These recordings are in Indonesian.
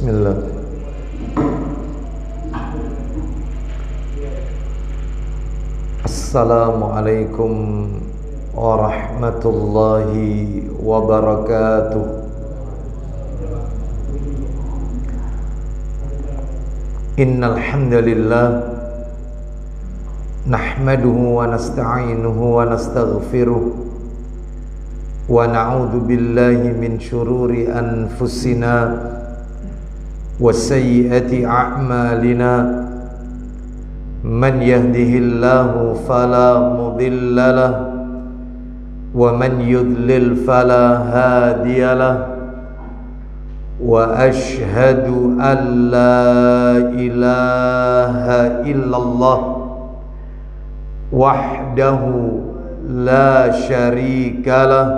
Bismillah. Assalamualaikum warahmatullahi wabarakatuh. Innal hamdalillah nahmaduhu wa nasta'inuhu wa nastaghfiruh wa na'udzu billahi min shururi anfusina wa sayyiati a'malina. Man yahdihillahu fala mudilla lahu wa man yudlil fala hadiya lahu. Wa ashhadu an la ilaha illallah wahdahu la syarika lah.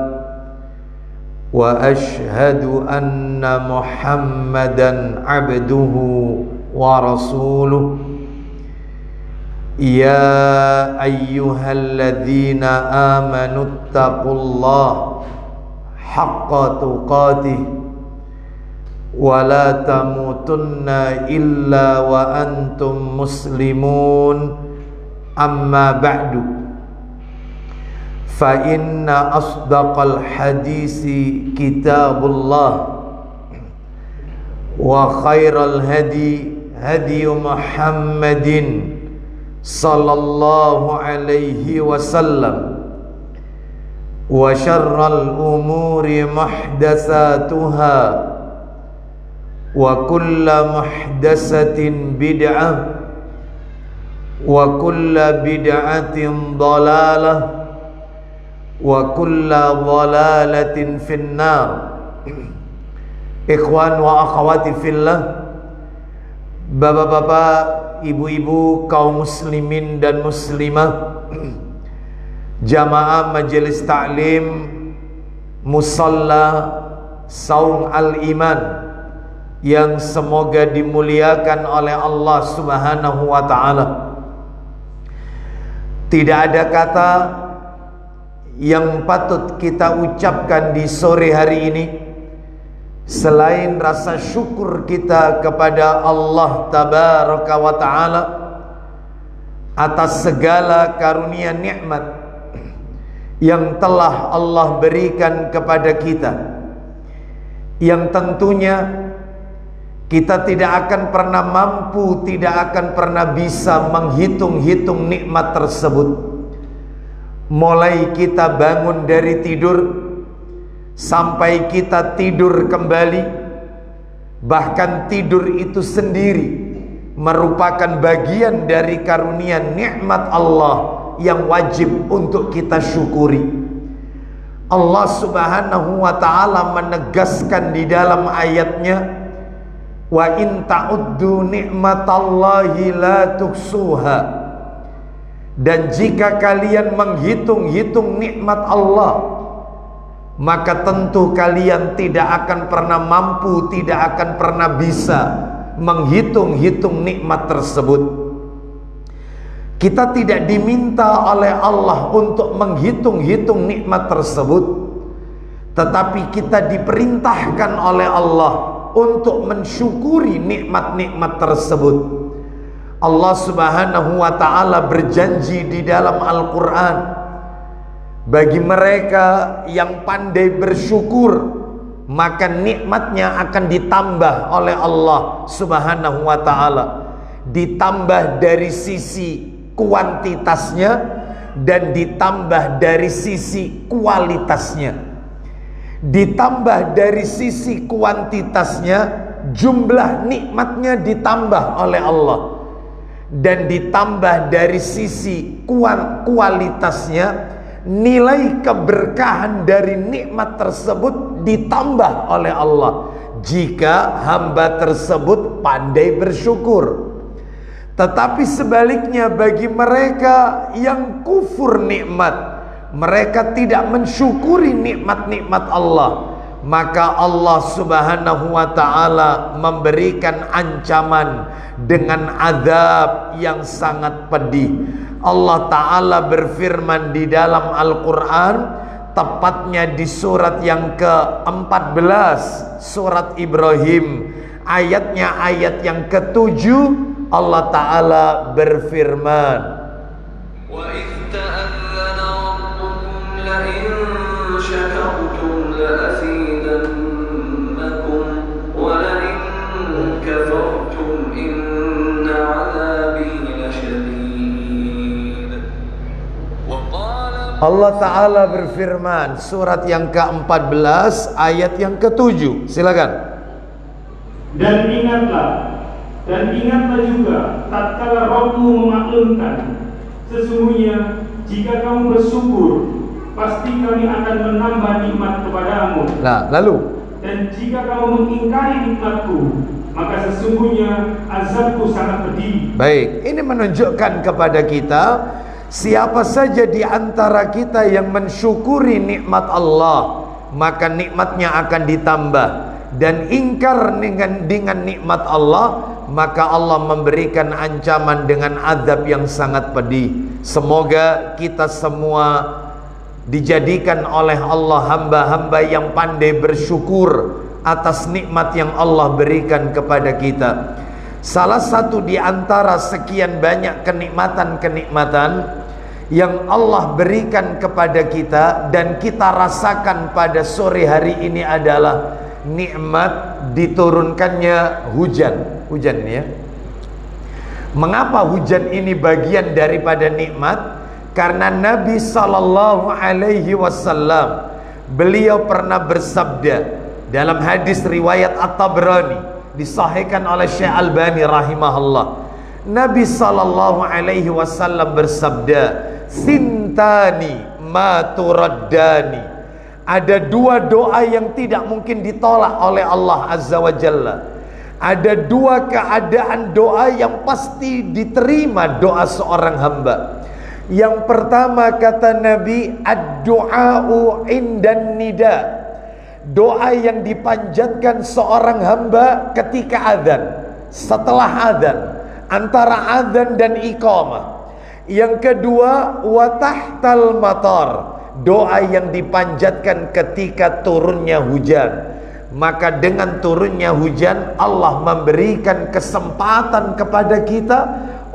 Wa ashhadu anna Muhammadan abduhu wa rasuluh. Ya ayyuhalladzina amanu taqullaha haqqa tuqatih wa la tamutunna illa wa antum muslimun. Amma ba'du, fa inna asdaqal hadisi kitabullah wa khairal hadi hadi Muhammadin sallallahu alaihi wasallam wa syarral umuri muhdatsatuha wa kullu muhdatsatin bid'ah wa kullu bid'atin dhalalah wa kulla dhalalatin finnar. Ikhwan wa akhwati fillah, bapak-bapak, ibu-ibu, kaum muslimin dan muslimah, jamaah majelis taklim musalla Saung Al-Iman yang semoga dimuliakan oleh Allah Subhanahu wa ta'ala. Tidak ada kata yang patut kita ucapkan di sore hari ini selain rasa syukur kita kepada Allah Tabaraka wa Ta'ala atas segala karunia nikmat yang telah Allah berikan kepada kita, yang tentunya kita tidak akan pernah mampu, tidak akan pernah bisa menghitung-hitung nikmat tersebut. Mulai kita bangun dari tidur sampai kita tidur kembali, bahkan tidur itu sendiri merupakan bagian dari karunia nikmat Allah yang wajib untuk kita syukuri. Allah Subhanahu wa ta'ala menegaskan di dalam ayatnya, wa in ta'uddu ni'matallahi la tuhsuha. Dan jika kalian menghitung-hitung nikmat Allah, maka tentu kalian tidak akan pernah mampu, tidak akan pernah bisa menghitung-hitung nikmat tersebut. Kita tidak diminta oleh Allah untuk menghitung-hitung nikmat tersebut, tetapi kita diperintahkan oleh Allah untuk mensyukuri nikmat-nikmat tersebut. Allah Subhanahu wa ta'ala berjanji di dalam Al-Quran, bagi mereka yang pandai bersyukur, maka nikmatnya akan ditambah oleh Allah Subhanahu wa ta'ala. Ditambah dari sisi kuantitasnya dan ditambah dari sisi kualitasnya. Ditambah dari sisi kuantitasnya, jumlah nikmatnya ditambah oleh Allah, dan ditambah dari sisi kualitasnya, nilai keberkahan dari nikmat tersebut ditambah oleh Allah jika hamba tersebut pandai bersyukur. Tetapi sebaliknya, bagi mereka yang kufur nikmat, mereka tidak mensyukuri nikmat-nikmat Allah, maka Allah Subhanahu wa ta'ala memberikan ancaman dengan azab yang sangat pedih. Allah Ta'ala berfirman di dalam Al-Quran, tepatnya di surat yang ke-14, surat Ibrahim Ayatnya ayat yang ketujuh, Allah Ta'ala berfirman, Wa idh ta'adzana rabbukum la'in syakartum la'azidannakum wa la'in kafartum inna 'adzabi lasyadid. Wa qala Allah Ta'ala berfirman, surat yang ke-14 ayat yang ke-7. Silakan. Dan ingatlah juga tatkala Rabbmu memaklumkan, sesungguhnya jika kamu bersyukur pasti kami akan menambah nikmat kepadamu. Nah, lalu Dan jika kamu mengingkari nikmatku, maka sesungguhnya azabku sangat pedih. baik, ini menunjukkan kepada kita, siapa saja di antara kita yang mensyukuri nikmat Allah, maka nikmatnya akan ditambah. Dan ingkar dengan nikmat Allah, maka Allah memberikan ancaman dengan azab yang sangat pedih. Semoga kita semua dijadikan oleh Allah hamba-hamba yang pandai bersyukur atas nikmat yang Allah berikan kepada kita. Salah satu di antara sekian banyak kenikmatan-kenikmatan yang Allah berikan kepada kita dan kita rasakan pada sore hari ini adalah nikmat diturunkannya hujan. Hujan ya. Mengapa hujan ini bagian daripada nikmat? Karena Nabi sallallahu alaihi wasallam, beliau pernah bersabda dalam hadis riwayat At-Tabrani, disahihkan oleh Syekh Albani rahimahullah. Nabi sallallahu alaihi wasallam bersabda, "Sintani ma turaddani." Ada dua doa yang tidak mungkin ditolak oleh Allah Azza wa Jalla. Ada dua keadaan doa yang pasti diterima doa seorang hamba. Yang pertama kata Nabi, ad-du'a'u indan nida. Doa yang dipanjatkan seorang hamba ketika azan, setelah azan, antara azan dan iqamah. Yang kedua, wa tahtal matar. Doa yang dipanjatkan ketika turunnya hujan. Maka dengan turunnya hujan, Allah memberikan kesempatan kepada kita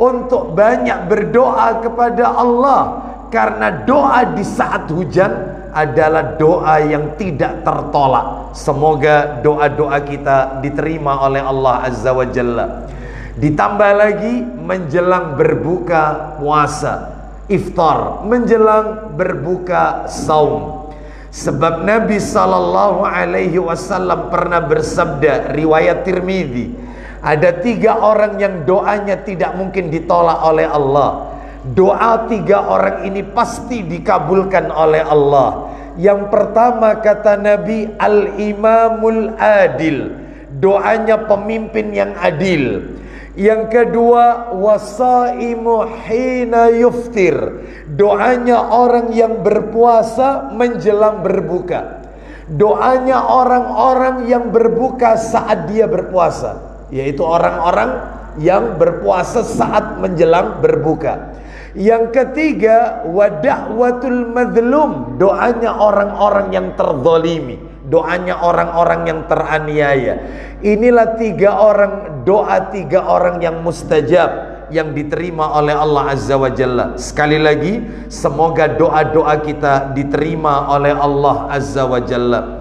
untuk banyak berdoa kepada Allah. Karena doa di saat hujan adalah doa yang tidak tertolak. Semoga doa-doa kita diterima oleh Allah Azza wa Jalla. Ditambah lagi menjelang berbuka puasa, iftar, menjelang berbuka saum. Sebab Nabi sallallahu alaihi wasallam pernah bersabda, riwayat Tirmidzi, ada 3 orang yang doanya tidak mungkin ditolak oleh Allah. Doa 3 orang ini pasti dikabulkan oleh Allah. Yang pertama kata Nabi, al-imamul adil. Doanya pemimpin yang adil. Yang kedua, wasaimu hina yuftir. Doanya orang yang berpuasa menjelang berbuka. Doanya orang-orang yang berbuka saat dia berpuasa, yaitu orang-orang yang berpuasa saat menjelang berbuka. Yang ketiga, wada'watul madlum. Doanya orang-orang yang terzalimi, doanya orang-orang yang teraniaya. Inilah 3 orang, doa 3 orang yang mustajab, yang diterima oleh Allah Azza wa Jalla. Sekali lagi, semoga doa-doa kita diterima oleh Allah Azza wa Jalla.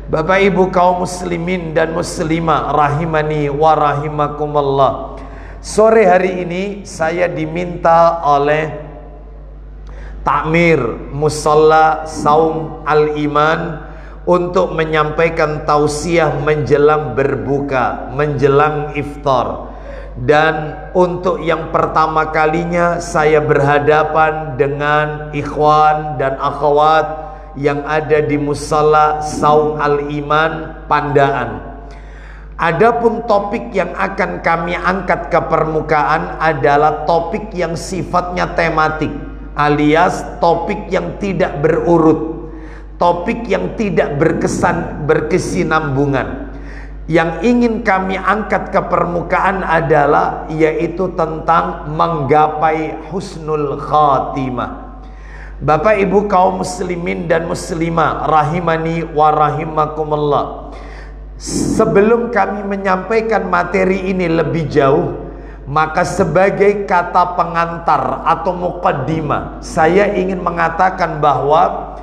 Bapak Ibu kaum muslimin dan muslimah rahimani wa rahimakumullah. Sore hari ini saya diminta oleh Takmir Musalla Saum Al-Iman untuk menyampaikan tausiah menjelang berbuka, menjelang iftar. Dan untuk yang pertama kalinya saya berhadapan dengan ikhwan dan akhwat yang ada di Musalla Saum Al-Iman Pandaan. Adapun topik yang akan kami angkat ke permukaan adalah topik yang sifatnya tematik, alias topik yang tidak berurut, topik yang tidak berkesinambungan. Yang ingin kami angkat ke permukaan adalah yaitu tentang menggapai husnul khatimah. Bapak Ibu kaum muslimin dan muslimah rahimani wa rahimakumullah. Sebelum kami menyampaikan materi ini lebih jauh, maka sebagai kata pengantar atau muqaddimah, saya ingin mengatakan bahwa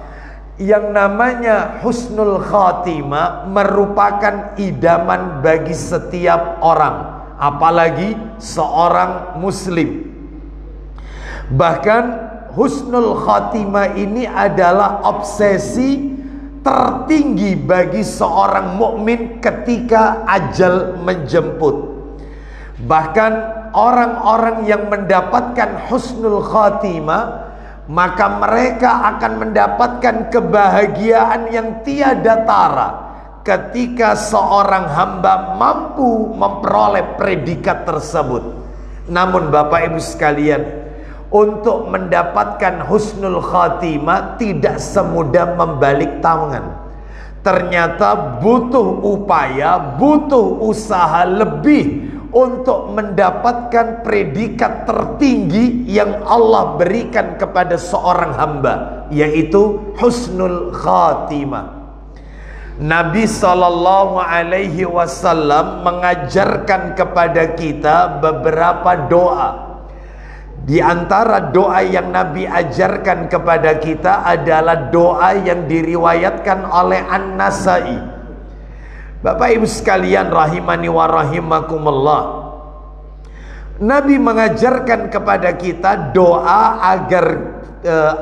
yang namanya husnul khatimah merupakan idaman bagi setiap orang, apalagi seorang muslim. Bahkan husnul khatimah ini adalah obsesi tertinggi bagi seorang mukmin ketika ajal menjemput. Bahkan orang-orang yang mendapatkan husnul khatimah, maka mereka akan mendapatkan kebahagiaan yang tiada tara ketika seorang hamba mampu memperoleh predikat tersebut. Namun Bapak Ibu sekalian, untuk mendapatkan husnul khatimah tidak semudah membalik tangan. Ternyata butuh upaya, butuh usaha lebih untuk mendapatkan predikat tertinggi yang Allah berikan kepada seorang hamba, yaitu husnul khatimah. Nabi SAW mengajarkan kepada kita beberapa doa. Di antara doa yang Nabi ajarkan kepada kita adalah doa yang diriwayatkan oleh An-Nasai. Bapak Ibu sekalian rahimani wa rahimakumullah, Nabi mengajarkan kepada kita doa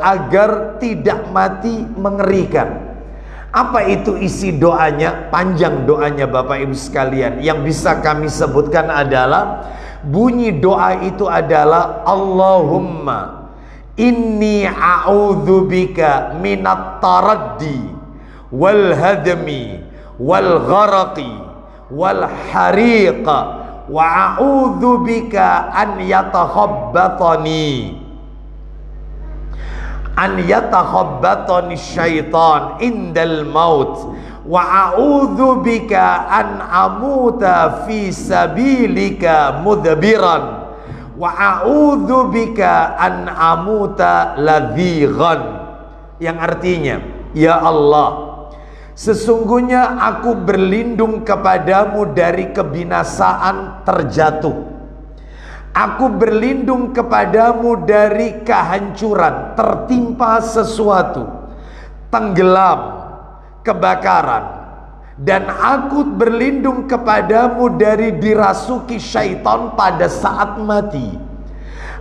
agar tidak mati mengerikan. Apa itu isi doanya? Panjang doanya Bapak Ibu sekalian. Yang bisa kami sebutkan adalah, bunyi doa itu adalah, Allahumma inni a'udzubika minat taraddi wal hadmi wal gharaqi wal hariqa wa a'udzubika an yatakhabbatani syaitan indal maut wa a'udzubika an amuta fi sabilika mudbiran wa a'udzubika an amuta ladhighan. Yang artinya, ya Allah, sesungguhnya aku berlindung kepadamu dari kebinasaan terjatuh. Aku berlindung kepadamu dari kehancuran, tertimpa sesuatu, tenggelam, kebakaran. Dan aku berlindung kepadamu dari dirasuki syaitan pada saat mati.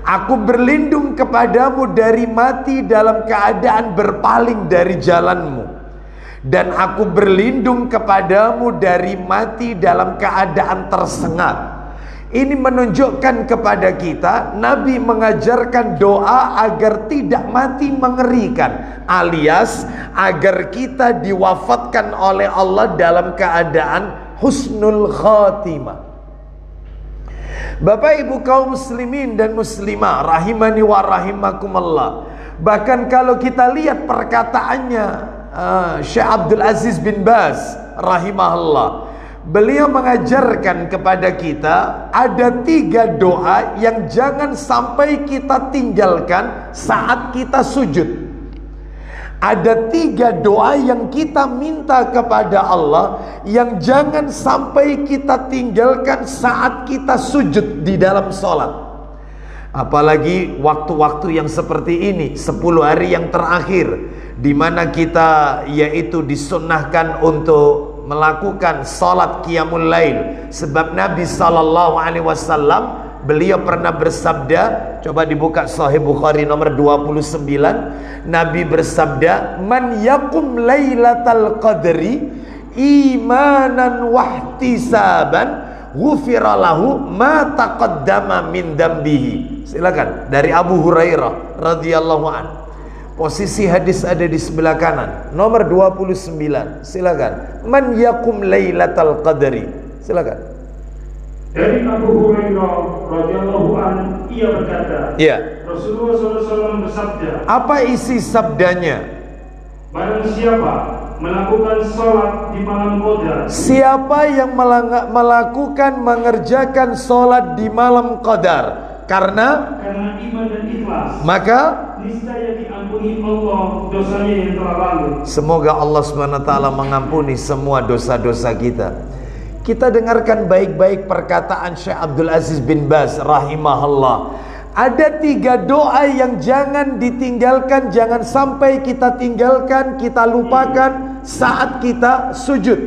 Aku berlindung kepadamu dari mati dalam keadaan berpaling dari jalanmu. Dan aku berlindung kepadamu dari mati dalam keadaan tersengat. Ini menunjukkan kepada kita, Nabi mengajarkan doa agar tidak mati mengerikan, alias agar kita diwafatkan oleh Allah dalam keadaan husnul khatimah. Bapak Ibu kaum muslimin dan muslimah rahimani wa rahimakumullah, bahkan kalau kita lihat perkataannya Syekh Abdul Aziz bin Baz rahimahullah, beliau mengajarkan kepada kita ada 3 doa yang jangan sampai kita tinggalkan saat kita sujud. Ada 3 doa yang kita minta kepada Allah yang jangan sampai kita tinggalkan saat kita sujud di dalam sholat. Apalagi waktu-waktu yang seperti ini, 10 hari yang terakhir, di mana kita yaitu disunnahkan untuk melakukan salat qiyamul lail. Sebab Nabi SAW beliau pernah bersabda, coba dibuka Sahih Bukhari nomor 29, Nabi bersabda, man yakum lailatal qadri imanan wahtisaban ghufira lahu ma taqaddama min dambihi. Silakan, dari Abu Hurairah radhiyallahu anhu. Posisi hadis ada di sebelah kanan, nomor 29. Silakan. Man yakum lailatal qadri. Silakan. Dari Abu Hurairah radhiyallahu anhu, ia berkata, Ya. Rasulullah SAW bersabda, Apa isi sabdanya? barang siapa melakukan sholat di malam qadar, Siapa yang mengerjakan sholat di malam qadar, karena iman dan ikhlas, maka niscaya diampuni Allah dosanya yang telah lalu. semoga Allah SWT mengampuni semua dosa-dosa kita. Kita dengarkan baik-baik perkataan Syekh Abdul Aziz bin Baz rahimahullah. Ada 3 doa yang jangan ditinggalkan, jangan sampai kita tinggalkan, kita lupakan saat kita sujud.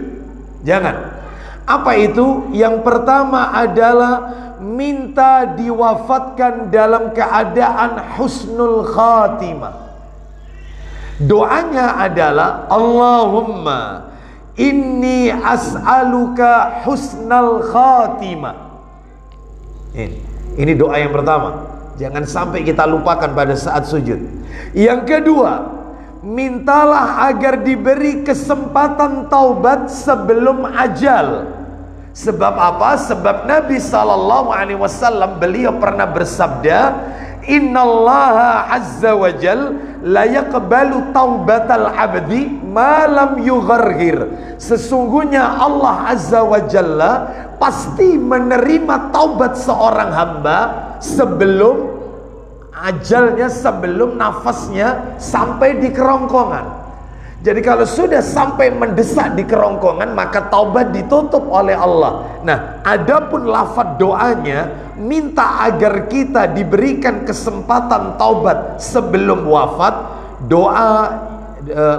Jangan. Apa itu? Yang pertama adalah minta diwafatkan dalam keadaan husnul khatimah. Doanya adalah Allahumma inni as'aluka husnal khatimah. Ini doa yang pertama. Jangan sampai kita lupakan pada saat sujud. Yang kedua, mintalah agar diberi kesempatan taubat sebelum ajal. Sebab apa? Sebab Nabi SAW beliau pernah bersabda, Innallaha azza wa jal la yaqbalu taubatal abdi ma lam yughargir. Sesungguhnya Allah azza wa jalla pasti menerima taubat seorang hamba sebelum ajalnya, sebelum nafasnya sampai di kerongkongan. Jadi kalau sudah sampai mendesak di kerongkongan, maka taubat ditutup oleh Allah. Nah, adapun lafaz doanya minta agar kita diberikan kesempatan taubat sebelum wafat.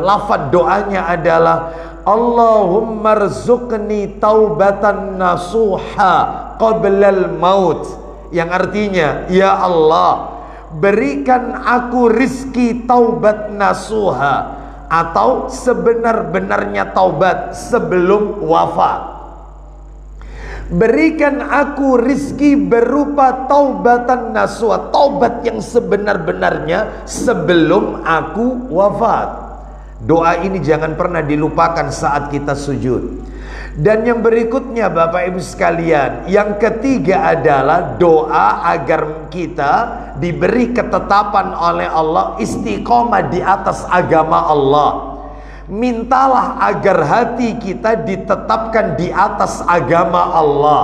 Lafaz doanya adalah Allahumma rzuqni taubatan nasuha qablal maut, yang artinya, ya Allah, berikan aku rizki taubat nasuha, atau sebenar-benarnya taubat sebelum wafat. Berikan aku rizki berupa taubatan nasuha, taubat yang sebenar-benarnya sebelum aku wafat. Doa ini jangan pernah dilupakan saat kita sujud. Dan yang berikutnya Bapak Ibu sekalian, yang ketiga adalah doa agar kita diberi ketetapan oleh Allah istiqomah di atas agama Allah. Mintalah agar hati kita ditetapkan di atas agama Allah.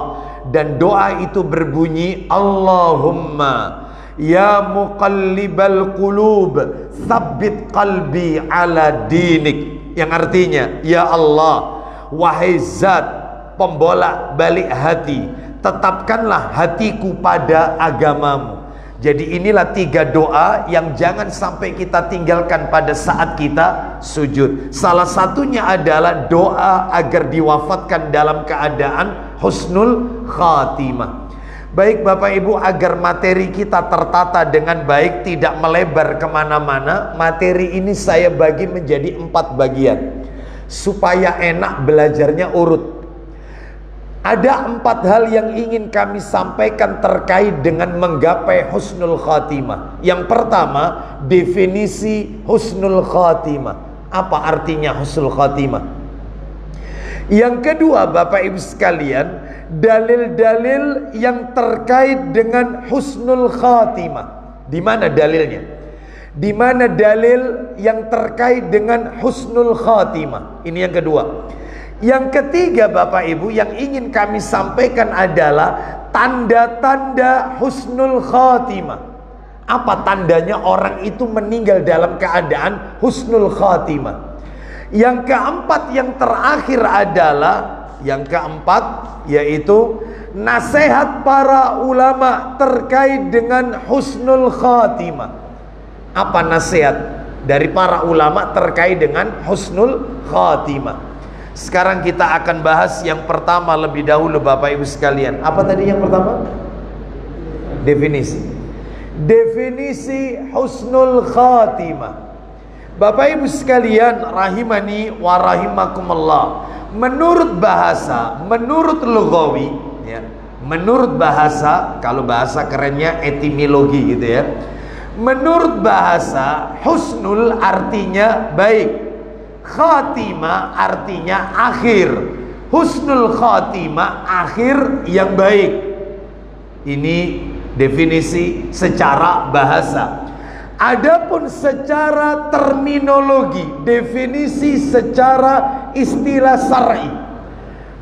Dan doa itu berbunyi, Allahumma ya muqallibal qulub tsabbit qalbi ala dinik, yang artinya, ya Allah, wahai zat pembolak balik hati, tetapkanlah hatiku pada agamamu. Jadi inilah 3 doa yang jangan sampai kita tinggalkan pada saat kita sujud. Salah satunya adalah doa agar diwafatkan dalam keadaan husnul khatimah. Baik Bapak Ibu, agar materi kita tertata dengan baik, tidak melebar kemana-mana, materi ini saya bagi menjadi 4 bagian supaya enak belajarnya urut. Ada 4 hal yang ingin kami sampaikan terkait dengan menggapai husnul khatimah. Yang pertama, definisi husnul khatimah. Apa artinya husnul khatimah? Yang kedua, Bapak Ibu sekalian, dalil-dalil yang terkait dengan husnul khatimah. Di mana dalilnya? Di mana dalil yang terkait dengan husnul khatimah? Ini yang kedua. Yang ketiga Bapak Ibu, yang ingin kami sampaikan adalah tanda-tanda husnul khatimah. Apa tandanya orang itu meninggal dalam keadaan husnul khatimah? Yang keempat, yang terakhir adalah, yang keempat yaitu nasihat para ulama terkait dengan husnul khatimah. Apa nasihat dari para ulama terkait dengan husnul khatimah? Sekarang kita akan bahas yang pertama lebih dahulu Bapak Ibu sekalian. Apa tadi yang pertama? Definisi. Definisi husnul khatimah. Bapak Ibu sekalian rahimani wa rahimakumullah. Menurut bahasa, menurut lughawi ya, menurut bahasa, kalau bahasa kerennya etimologi gitu ya. Menurut bahasa, husnul artinya baik, khatimah artinya akhir. Husnul khatimah akhir yang baik. Ini definisi secara bahasa. Adapun secara terminologi, definisi secara istilah syar'i,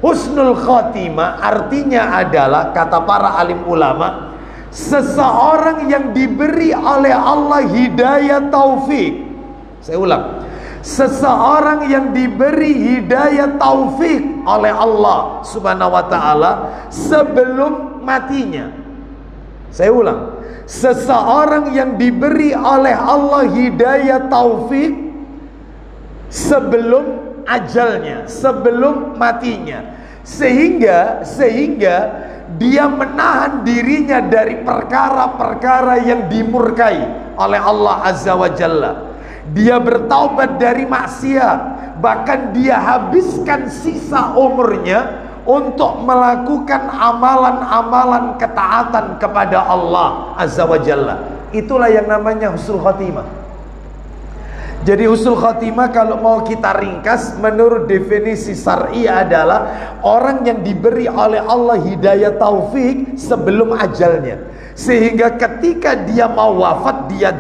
husnul khatimah artinya adalah, kata para alim ulama, Seseorang yang diberi oleh Allah hidayah taufik. Saya ulang. Seseorang yang diberi hidayah taufik oleh Allah Subhanahu wa ta'ala sebelum matinya. Saya ulang. Seseorang yang diberi oleh Allah hidayah taufik sebelum ajalnya, sebelum matinya, sehingga dia menahan dirinya dari perkara-perkara yang dimurkai oleh Allah Azza wa Jalla. Dia bertaubat dari maksiat, bahkan dia habiskan sisa umurnya untuk melakukan amalan-amalan ketaatan kepada Allah Azza wa Jalla. Itulah yang namanya husnul khotimah. Jadi husnul khotimah kalau mau kita ringkas menurut definisi syar'i adalah orang yang diberi oleh Allah hidayah taufik sebelum ajalnya, sehingga ketika dia mau wafat dia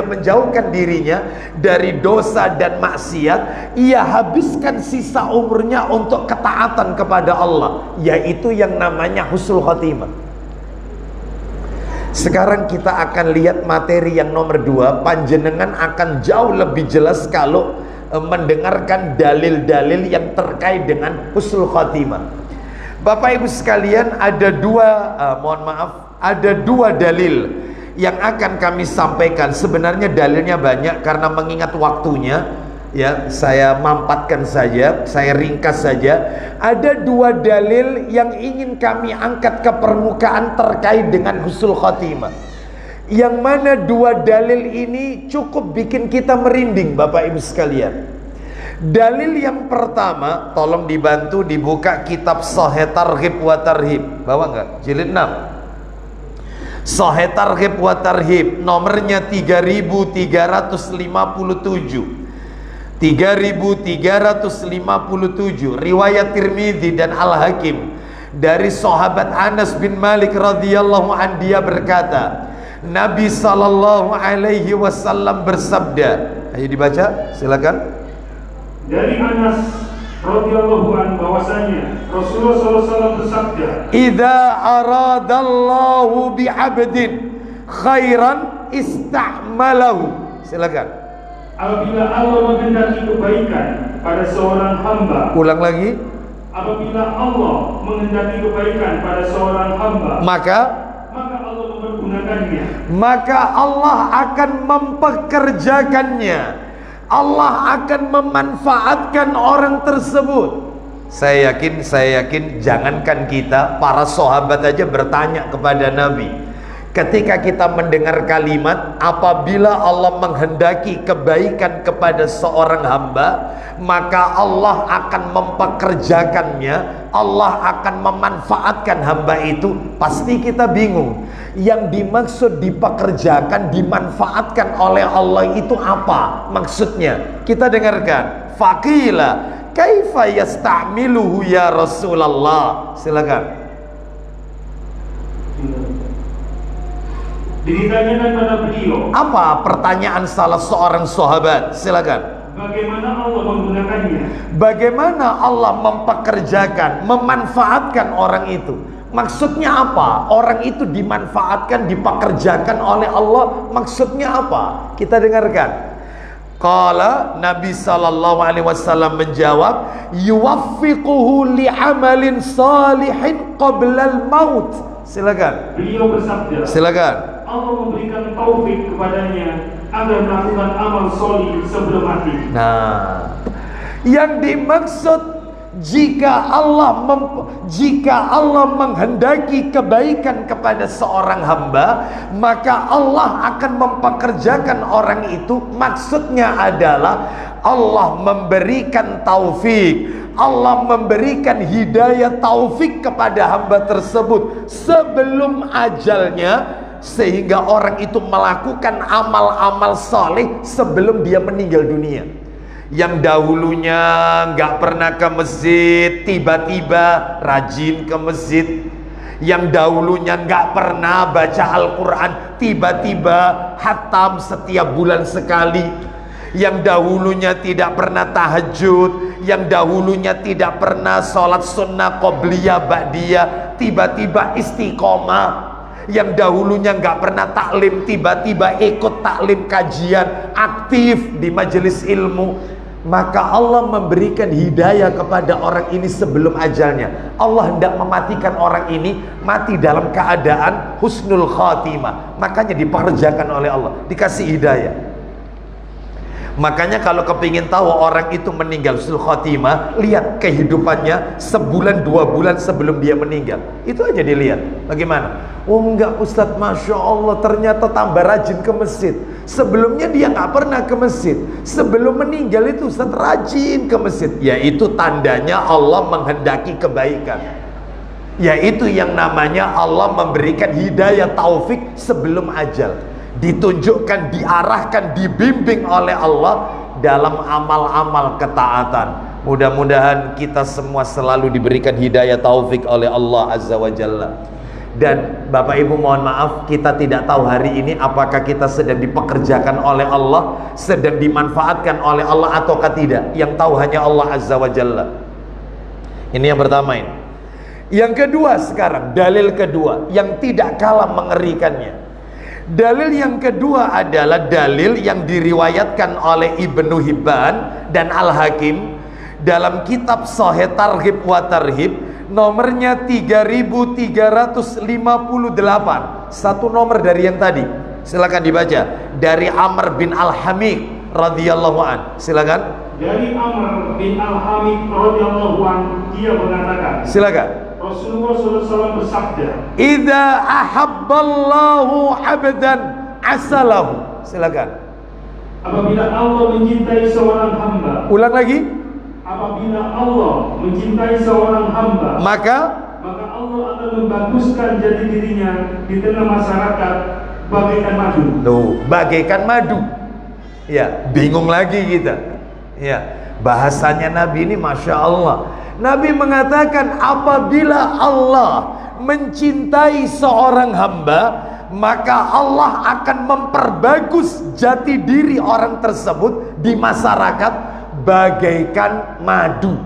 menjauhkan dirinya dari dosa dan maksiat. Ia habiskan sisa umurnya untuk ketaatan kepada Allah, yaitu yang namanya husnul khotimah. Sekarang kita akan lihat materi yang nomor 2. Panjenengan akan jauh lebih jelas kalau mendengarkan dalil-dalil yang terkait dengan husnul khotimah. Bapak Ibu sekalian, ada dua dalil yang akan kami sampaikan. Sebenarnya dalilnya banyak, karena mengingat waktunya ya saya mampatkan saja, saya ringkas saja. Ada dua dalil yang ingin kami angkat ke permukaan terkait dengan husnul khotimah, yang mana dua dalil ini cukup bikin kita merinding Bapak Ibu sekalian. Dalil yang pertama, tolong dibantu dibuka kitab Shahih Targhib wa Tarhib. Bawa enggak? Jilid 6. Shahih Targhib wa Tarhib, nomornya 3357. 3357, riwayat Tirmidzi dan Al-Hakim dari sahabat Anas bin Malik radhiyallahu an, dia berkata, Nabi sallallahu alaihi wasallam bersabda. Ayo dibaca, silakan. Dari Anas radhiyallahu an bahwasanya Rasulullah sallallahu alaihi wasallam bersabda, "Idza aradallahu bi'abdin khairan ista'malahu." Silakan. Apabila Allah menghendaki kebaikan pada seorang hamba. Ulang lagi. Apabila Allah menghendaki kebaikan pada seorang hamba, maka Allah mempergunakannya. Maka Allah akan mempekerjakannya. Allah akan memanfaatkan orang tersebut. Saya yakin jangankan kita, para sahabat aja bertanya kepada Nabi. Ketika kita mendengar kalimat, apabila Allah menghendaki kebaikan kepada seorang hamba, maka Allah akan mempekerjakannya, Allah akan memanfaatkan hamba itu. Pasti kita bingung, yang dimaksud dipekerjakan, dimanfaatkan oleh Allah itu apa maksudnya? Kita dengarkan. Faqila kaifa yasta'miluhu ya Rasulullah. Silakan. Ditanyakan pada beliau, apa pertanyaan salah seorang sahabat? Silakan. Bagaimana Allah menggunakannya? Bagaimana Allah mempekerjakan, memanfaatkan orang itu? Maksudnya apa? Orang itu dimanfaatkan, dipekerjakan oleh Allah. Maksudnya apa? Kita dengarkan. Qala, Nabi sallallahu alaihi wasallam menjawab, yuwaffiquhu li'amalin salihin qabla al-maut. Silakan. Beliau bersabda, silakan. Allah memberikan taufik kepadanya agar melakukan amal solih sebelum mati. Nah, yang dimaksud jika Allah menghendaki kebaikan kepada seorang hamba, maka Allah akan mempekerjakan orang itu. Maksudnya adalah Allah memberikan taufik, Allah memberikan hidayah taufik kepada hamba tersebut sebelum ajalnya, sehingga orang itu melakukan amal-amal saleh sebelum dia meninggal dunia. Yang dahulunya nggak pernah ke masjid, tiba-tiba rajin ke masjid. Yang dahulunya nggak pernah baca Al-Quran, tiba-tiba khatam setiap bulan sekali. Yang dahulunya tidak pernah tahajud, yang dahulunya tidak pernah sholat sunnah qobliyah ba'diyah, tiba-tiba istiqomah. yang dahulunya nggak pernah taklim, tiba-tiba ikut taklim kajian, aktif di majelis ilmu, maka Allah memberikan hidayah kepada orang ini sebelum ajalnya. Allah hendak mematikan orang ini mati dalam keadaan husnul khatimah, makanya dipekerjakan oleh Allah, dikasih hidayah. Makanya kalau kepingin tahu orang itu meninggal husnul khatimah, lihat kehidupannya sebulan 2 bulan sebelum dia meninggal. Itu aja dilihat. Bagaimana? Oh enggak Ustadz, Masya Allah ternyata tambah rajin ke masjid. Sebelumnya dia nggak pernah ke masjid. Sebelum meninggal itu Ustadz rajin ke masjid. Yaitu tandanya Allah menghendaki kebaikan. Yaitu yang namanya Allah memberikan hidayah taufik sebelum ajal. Ditunjukkan, diarahkan, dibimbing oleh Allah dalam amal-amal ketaatan. Mudah-mudahan kita semua selalu diberikan hidayah taufik oleh Allah Azza wa Jalla. Dan Bapak Ibu mohon maaf, kita tidak tahu hari ini apakah kita sedang dipekerjakan oleh Allah, sedang dimanfaatkan oleh Allah ataukah tidak. Yang tahu hanya Allah Azza wa Jalla. Ini yang pertama ini. Yang kedua sekarang, dalil kedua yang tidak kalah mengerikannya. Dalil yang kedua adalah dalil yang diriwayatkan oleh Ibnu Hibban dan Al-Hakim dalam kitab Sahih Targhib wa Tarhib, nomornya 3358. Satu nomor dari yang tadi. Silakan dibaca. Dari Amr bin Al-Hamid radhiyallahu an. Silakan. Dari Amr bin Al-Hamid radhiyallahu an, dia mengatakan. Silakan. Rasulullah SAW bersabda, "Idza ahabballahu 'abdan asalahu." Silakan. Apabila Allah mencintai seorang hamba. Ulang lagi. Apabila Allah mencintai seorang hamba, maka Allah akan membaguskan jati dirinya di tengah masyarakat bagaikan madu. Tuh, bagaikan madu. Ya, bingung lagi kita. Ya, bahasanya Nabi ini Masya Allah. Nabi mengatakan apabila Allah mencintai seorang hamba, maka Allah akan memperbagus jati diri orang tersebut di masyarakat bagaikan madu.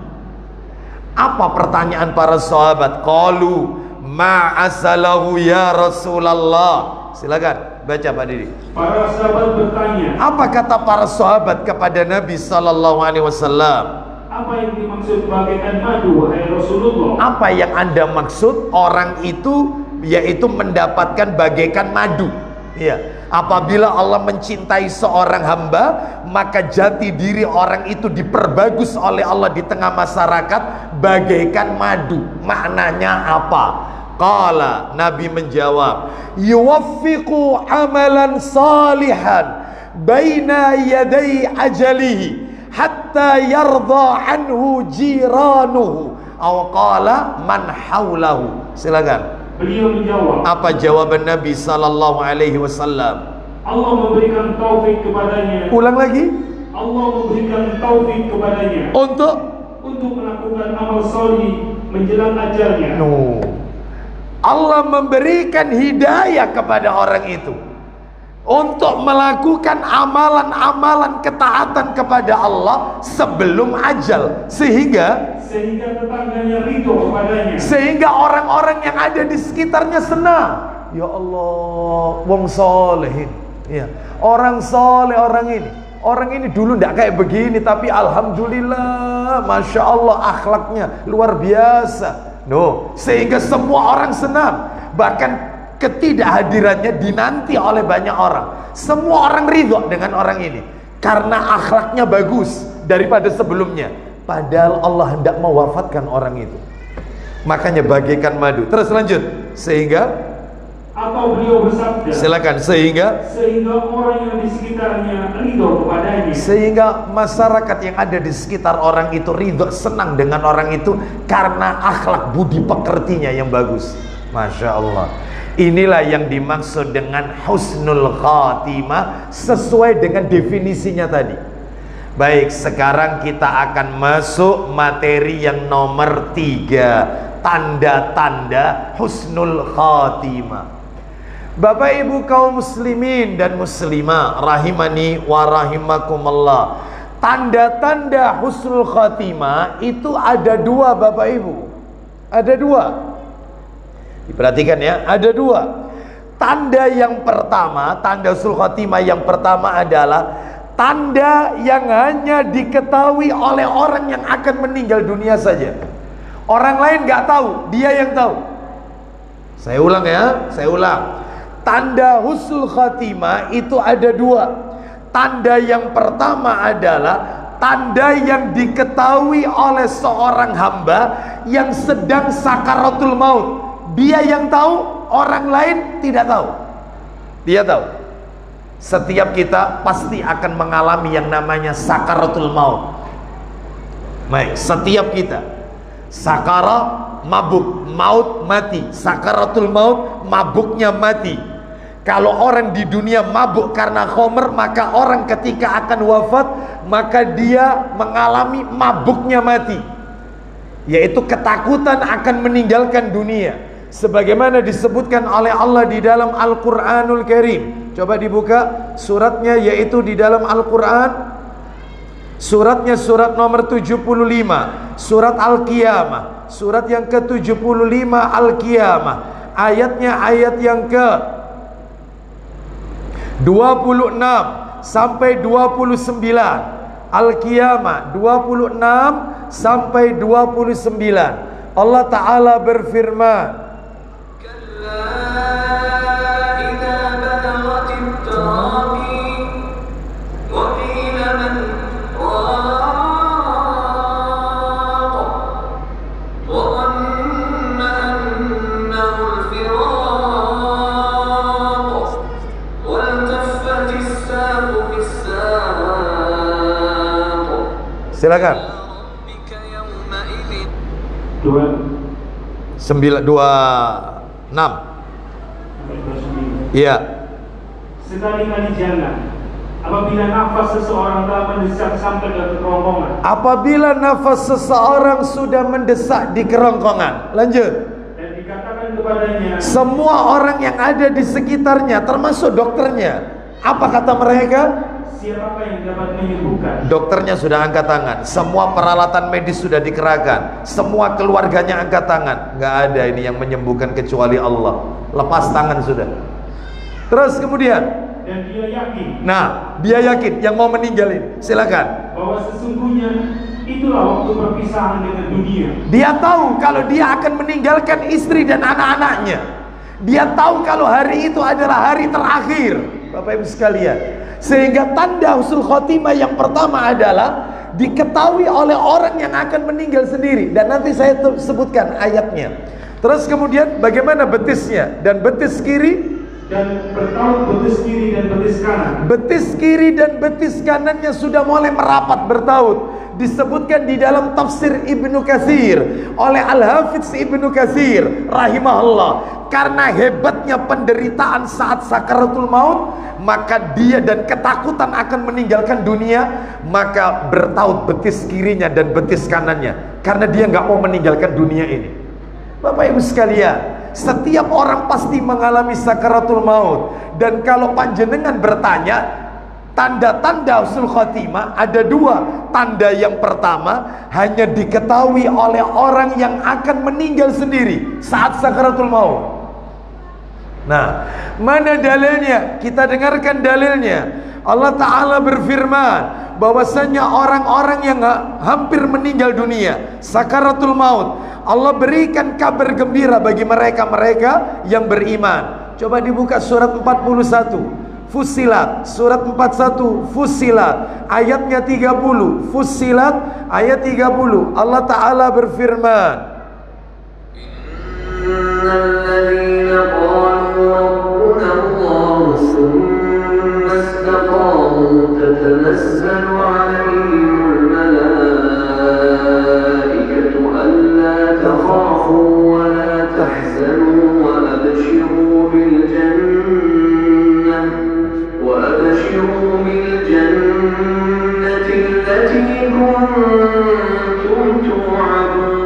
Apa pertanyaan para sahabat? Qalu ma'asalahu ya Rasulullah. Silakan baca Pak Didi. Para sahabat bertanya, apa kata para sahabat kepada Nabi sallallahu alaihi wasallam? Apa yang dimaksud bagaikan madu, wahai Rasulullah? Apa yang Anda maksud orang itu yaitu mendapatkan bagaikan madu? Ya, apabila Allah mencintai seorang hamba, maka jati diri orang itu diperbagus oleh Allah di tengah masyarakat bagaikan madu. Maknanya apa? Qala, Nabi menjawab, yuwaffiqu amalan salihan baina yaday ajalihi hatta yarda anhu jiranuhu aw qala man haulahu. Silakan. Beliau menjawab, apa jawaban Nabi sallallahu alaihi wasallam? Allah memberikan taufik kepadanya. Ulang lagi. Allah memberikan taufik kepadanya untuk melakukan amal salih menjelang ajalnya. No. Allah memberikan hidayah kepada orang itu untuk melakukan amalan-amalan ketaatan kepada Allah sebelum ajal, sehingga tetangganya ridho kepadanya, sehingga orang-orang yang ada di sekitarnya senang. Ya Allah, wong solehin, ya, orang soleh orang ini dulu tidak kayak begini, tapi alhamdulillah, masya Allah akhlaknya luar biasa. No, sehingga semua orang senang, bahkan ketidakhadirannya dinanti oleh banyak orang. Semua orang ridho dengan orang ini karena akhlaknya bagus daripada sebelumnya. Padahal Allah hendak mewafatkan orang itu. Makanya bagaikan madu. Terus lanjut. Sehingga atau beliau bersabda, silakan. Sehingga orang yang di sekitarnya ridho kepadanya. Sehingga masyarakat yang ada di sekitar orang itu ridho, senang dengan orang itu karena akhlak budi pekertinya yang bagus. Masya Allah. Inilah yang dimaksud dengan husnul khatimah sesuai dengan definisinya tadi. Baik, sekarang kita akan masuk materi yang nomor 3, tanda-tanda husnul khatimah. Bapak Ibu kaum muslimin dan muslimah rahimani wa rahimakumullah. Tanda-tanda husnul khatimah itu ada 2 Bapak Ibu. Ada 2. Diperhatikan ya, ada 2. Tanda yang pertama, tanda husnul khotimah yang pertama adalah tanda yang hanya diketahui oleh orang yang akan meninggal dunia saja. Orang lain nggak tahu, dia yang tahu. Saya ulang ya, saya ulang. Tanda husnul khotimah itu ada dua. Tanda yang pertama adalah tanda yang diketahui oleh seorang hamba yang sedang sakaratul maut. Dia yang tahu, orang lain tidak tahu. Dia tahu. Setiap kita pasti akan mengalami yang namanya sakaratul maut. Baik, setiap kita sakara, mabuk, maut, mati. Sakaratul maut, mabuknya mati. Kalau orang di dunia mabuk karena khomer, maka orang ketika akan wafat, maka dia mengalami mabuknya mati, yaitu ketakutan akan meninggalkan dunia. Sebagaimana disebutkan oleh Allah di dalam Al-Quranul Karim. Coba dibuka suratnya, yaitu di dalam Al-Quran. Suratnya surat nomor 75, surat Al-Qiyamah, surat yang ke-75 Al-Qiyamah. Ayatnya ayat yang ke 26 sampai 29. Al-Qiyamah 26 sampai 29. Allah Ta'ala berfirman, silakan. 926. Iya. Sekali-kali jangan apabila nafas seseorang telah mendesak sampai ke kerongkongan. Apabila nafas seseorang sudah mendesak di kerongkongan. Lanjut. Dan dikatakan kepadanya, semua orang yang ada di sekitarnya, termasuk dokternya, apa kata mereka? siapakah yang dapat menyembuhkan? Dokternya sudah angkat tangan, semua peralatan medis sudah dikerahkan, semua keluarganya angkat tangan. Nggak ada ini yang menyembuhkan kecuali Allah. Lepas tangan sudah. Terus kemudian, dan dia yakin, nah dia yakin yang mau meninggal ini, silakan, bahwa sesungguhnya itulah waktu perpisahan dengan dunia. dia tahu kalau dia akan meninggalkan istri dan anak-anaknya. Dia tahu kalau hari itu adalah hari terakhir, Bapak Ibu sekalian. Sehingga tanda husnul khotimah yang pertama adalah diketahui oleh orang yang akan meninggal sendiri. Dan nanti saya sebutkan ayatnya. Terus kemudian bagaimana betisnya dan betis kiri? Dan bertaut betis kiri dan betis kanan. Betis kiri dan betis kanannya sudah mulai merapat bertaut. Disebutkan di dalam tafsir Ibnu Katsir oleh Al-Hafiz Ibnu Katsir rahimahullah, karena hebatnya penderitaan saat sakaratul maut, maka dia dan ketakutan akan meninggalkan dunia, maka bertaut betis kirinya dan betis kanannya, karena dia nggak mau meninggalkan dunia ini. Bapak Ibu sekalian, setiap orang pasti mengalami sakaratul maut. Dan kalau panjenengan bertanya tanda-tanda husnul khotimah, ada dua. Tanda yang pertama hanya diketahui oleh orang yang akan meninggal sendiri saat sakaratul maut. Nah, mana dalilnya? Kita dengarkan dalilnya. Allah Ta'ala berfirman bahwasanya orang-orang yang hampir meninggal dunia, sakaratul maut, Allah berikan kabar gembira bagi mereka-mereka yang beriman. Coba dibuka surat 41 Fussilat, surat 41 Fussilat, ayatnya 30. Fussilat ayat 30. Allah Ta'ala berfirman, Innalladzina qalu rabbuna Allah tsumma istaqamu tatanazzalu 'alaihimul malaikatu alla takhafu wa la tahzanu wa abshiru bil وأبشروا بالجنة التي كنتم توعدون.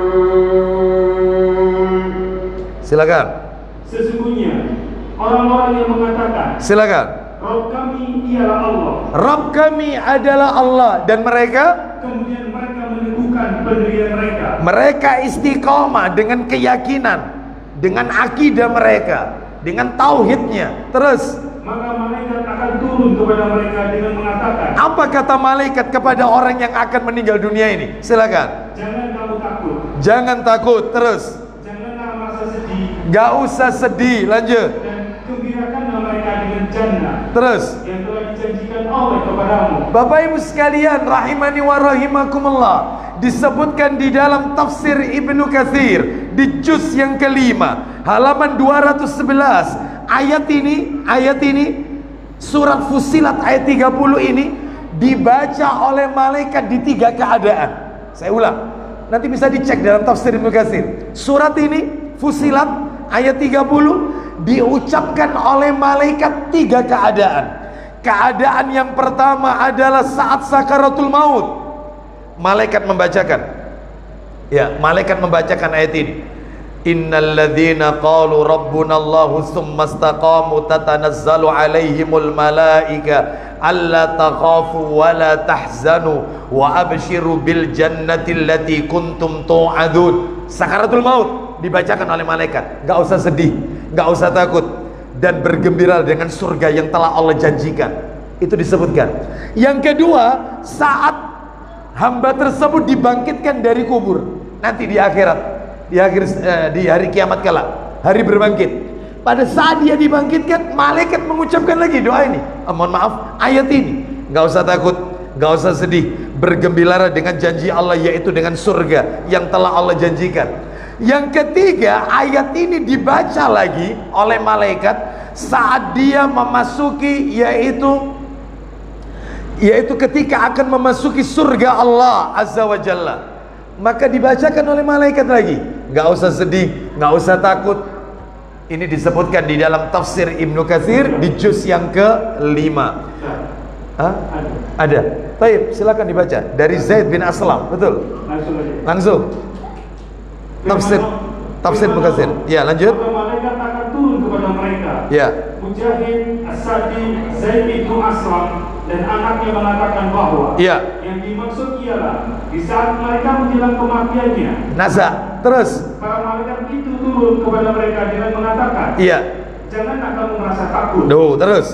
silakan. Sesungguhnya orang-orang yang mengatakan, silakan, Rabb kami ialah Allah. Rabb kami adalah Allah. Dan mereka, kemudian mereka meneguhkan pendirian mereka. Mereka istiqomah dengan keyakinan, dengan akidah mereka. dengan tauhidnya. Terus maka malaikat akan turun kepada mereka dengan mengatakan, apa kata malaikat kepada orang yang akan meninggal dunia ini? Silakan. jangan kamu takut, Jangan takut. Terus janganlah merasa sedih, gak usah sedih. Lanjut. dan gembirakanlah mereka dengan jannah Terus yang telah dijanjikan Allah kepadamu. Bapak Ibu sekalian rahimani wa rahimakumullah, disebutkan di dalam tafsir Ibnu Katsir di juz yang kelima halaman 211. Ayat ini surat Fussilat ayat 30 ini dibaca oleh malaikat di 3 keadaan. Saya ulang, nanti bisa dicek dalam tafsir Ibnu Katsir. Surat ini Fussilat ayat 30 diucapkan oleh malaikat 3 keadaan. Keadaan yang pertama adalah saat sakaratul maut. Malaikat membacakan ayat ini. Innal ladzina qalu rabbunallahu tsumma istaqamu tatanazzalu alaihimul malaika alla takhafu wa la tahzanu wa abshiru bil jannati allati kuntum tu'adun. Sakaratul maut dibacakan oleh malaikat. Gak usah sedih, gak usah takut, dan bergembira dengan surga yang telah Allah janjikan. Itu disebutkan. Yang kedua, saat hamba tersebut dibangkitkan dari kubur nanti di akhirat, di hari kiamat kala, hari berbangkit. Pada saat dia dibangkitkan, malaikat mengucapkan lagi doa ini. Mohon maaf, ayat ini. Gak usah takut, gak usah sedih, bergembira dengan janji Allah, yaitu dengan surga yang telah Allah janjikan. Yang ketiga, ayat ini dibaca lagi oleh malaikat saat dia memasuki, yaitu ketika akan memasuki surga Allah Azza wa Jalla. Maka dibacakan oleh malaikat lagi. Gak usah sedih, gak usah takut. Ini disebutkan di dalam tafsir Ibnu Katsir di juz yang kelima. Ada. Baik, silakan dibaca dari Zaid bin Aslam. Betul? Langsung. Tafsir Ibnu Katsir. Ya, lanjut. Maka malaikat akan turun kepada mereka. Ya. Mujahid, As-Sadi, Zaid bin Aslam dan anaknya mengatakan bahwa yang dimaksud ialah di saat mereka menjelang kematiannya, Nasa. Terus para malaikat itu turun kepada mereka dengan mengatakan, janganlah kamu merasa takut. Terus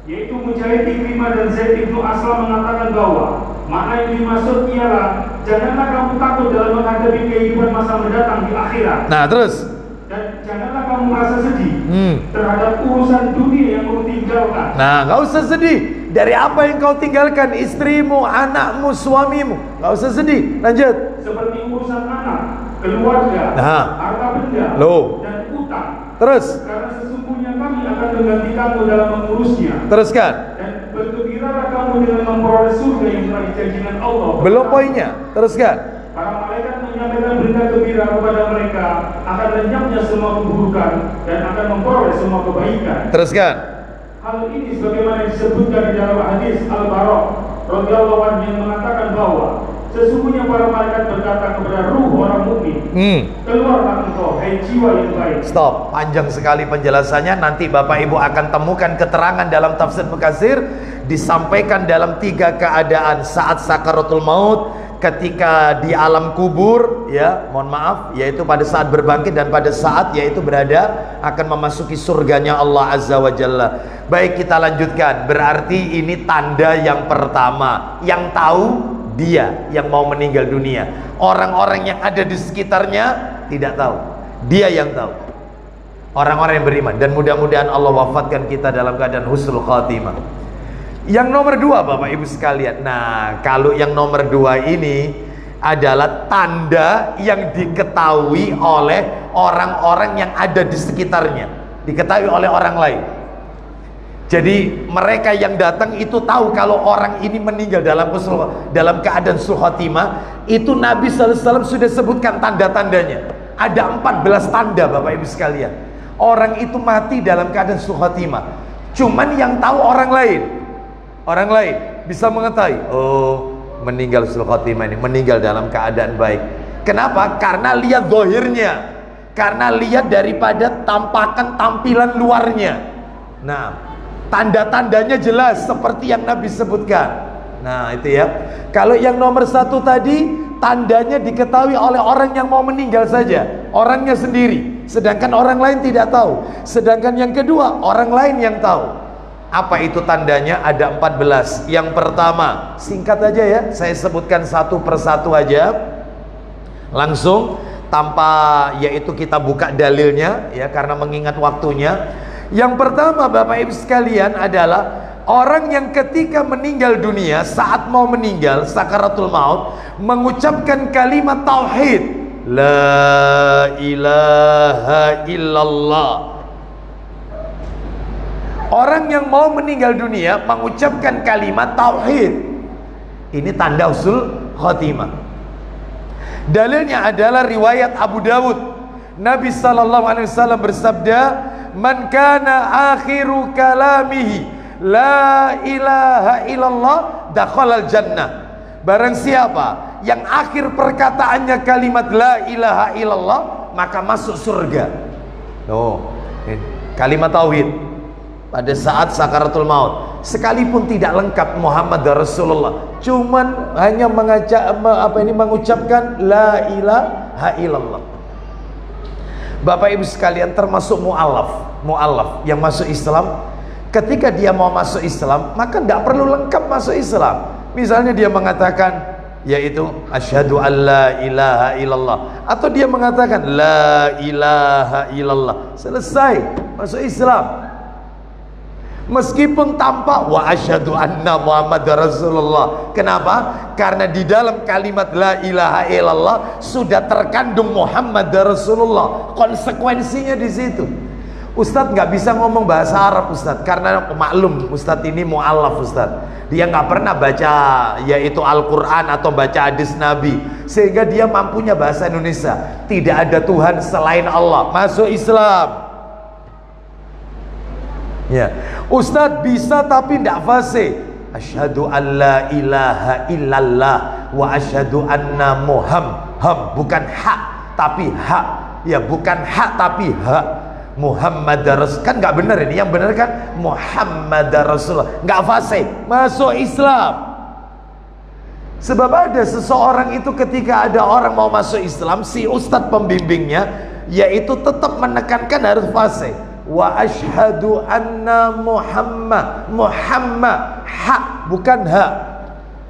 Yaitu Mujahid, Ikrimah dan Zaid bin Aslam mengatakan bahwa makna yang dimaksud ialah janganlah kamu takut dalam menghadapi kehidupan masa mendatang di akhirat. Nah, terus Dan janganlah kamu merasa sedih terhadap urusan dunia yang kamu tinggalkan. Nah, gak usah sedih dari apa yang kau tinggalkan, istrimu, anakmu, suamimu. Gak usah sedih. Lanjut. Seperti urusan anak, keluarga, harta benda, dan utang. Terus Karena sesungguhnya kami akan mengganti kamu dalam mengurusnya. teruskan. Dan bergembiralah kamu dengan memperoleh surga yang telah dijanjikan Allah. Belum poinnya. Teruskan. Para malaikat menyampaikan berita gembira kepada mereka akan lenyapnya semua keburukan dan akan memperoleh semua kebaikan. Teruskan. Hal ini sebagaimana disebutkan di dalam hadis Al-Bara radhiyallahu anhu yang mengatakan bahwa sesungguhnya para malaikat berkata kepada ruh orang mukmin, keluarlah engkau, hai jiwa yang baik. Stop. Panjang sekali penjelasannya. Nanti Bapak Ibu akan temukan keterangan dalam tafsir Mukatsir. Disampaikan dalam 3 keadaan saat sakaratul maut, ketika di alam kubur, mohon maaf, yaitu pada saat berbangkit, dan pada saat yaitu berada akan memasuki surganya Allah Azza wa Jalla. Baik, kita lanjutkan. Berarti ini tanda yang pertama. Yang tahu dia yang mau meninggal dunia. Orang-orang yang ada di sekitarnya tidak tahu. Dia yang tahu. Orang-orang yang beriman. Dan mudah-mudahan Allah wafatkan kita dalam keadaan husnul khatimah. Yang nomor 2 Bapak Ibu sekalian. Nah, kalau yang nomor 2 ini adalah tanda yang diketahui oleh orang-orang yang ada di sekitarnya, diketahui oleh orang lain. Jadi mereka yang datang itu tahu kalau orang ini meninggal dalam keadaan husnul khatimah. Itu Nabi SAW sudah sebutkan tanda-tandanya. Ada 14 tanda Bapak Ibu sekalian. Orang itu mati dalam keadaan husnul khatimah. Cuman yang tahu orang lain. Orang lain bisa mengetahui, oh, meninggal husnul khatimah ini, meninggal dalam keadaan baik. Kenapa? Karena lihat zahirnya, karena lihat daripada tampakan tampilan luarnya. Nah, tanda-tandanya jelas seperti yang Nabi sebutkan. Nah, itu ya. Kalau yang nomor 1 tadi, tandanya diketahui oleh orang yang mau meninggal saja, orangnya sendiri. sedangkan orang lain tidak tahu. Sedangkan yang kedua, orang lain yang tahu. Apa itu tandanya? Ada 14. Yang pertama, singkat aja ya, saya sebutkan satu persatu aja, langsung tanpa yaitu kita buka dalilnya ya, karena mengingat waktunya. Yang pertama Bapak Ibu sekalian adalah orang yang ketika meninggal dunia, saat mau meninggal, sakaratul maut, mengucapkan kalimat tauhid, la ilaha illallah. Orang yang mau meninggal dunia mengucapkan kalimat tauhid, ini tanda usul khotimah. Dalilnya adalah riwayat Abu Dawud. Nabi SAW bersabda, man kana akhiru kalamihi la ilaha illallah dakhalal jannah. Barang siapa yang akhir perkataannya kalimat la ilaha illallah, maka masuk surga. Kalimat tauhid pada saat sakaratul maut, sekalipun tidak lengkap Muhammad Rasulullah, cuman hanya mengucapkan la ilaha illallah. Bapak Ibu sekalian, termasuk mu'allaf yang masuk Islam. Ketika dia mau masuk Islam, maka tidak perlu lengkap masuk Islam. Misalnya dia mengatakan, yaitu asyhadu an la ilaha illallah, atau dia mengatakan la ilaha illallah, selesai masuk Islam. Meskipun tanpa wa asyhadu anna Muhammad Rasulullah. Kenapa? Karena di dalam kalimat la ilaha illallah sudah terkandung Muhammad Rasulullah. Konsekuensinya di situ. Ustadz nggak bisa ngomong bahasa Arab Ustadz, karena maklum Ustadz ini mu'allaf Ustadz. Dia nggak pernah baca yaitu Al-Quran atau baca hadis Nabi, sehingga dia mampunya bahasa Indonesia. Tidak ada Tuhan selain Allah, masuk Islam. Ya, Ustadz bisa tapi tidak fasih. Asyhadu an la ilaha illallah wa asyhadu anna bukan hak tapi hak. Ya, bukan hak tapi hak. Muhammad Rasul, kan nggak benar ini, yang benar kan Muhammad Rasulullah, nggak fasih, masuk Islam. Sebab ada seseorang itu ketika ada orang mau masuk Islam, si ustadz pembimbingnya yaitu tetap menekankan harus fasih. Wa asyhadu anna Muhammad hak bukan hak.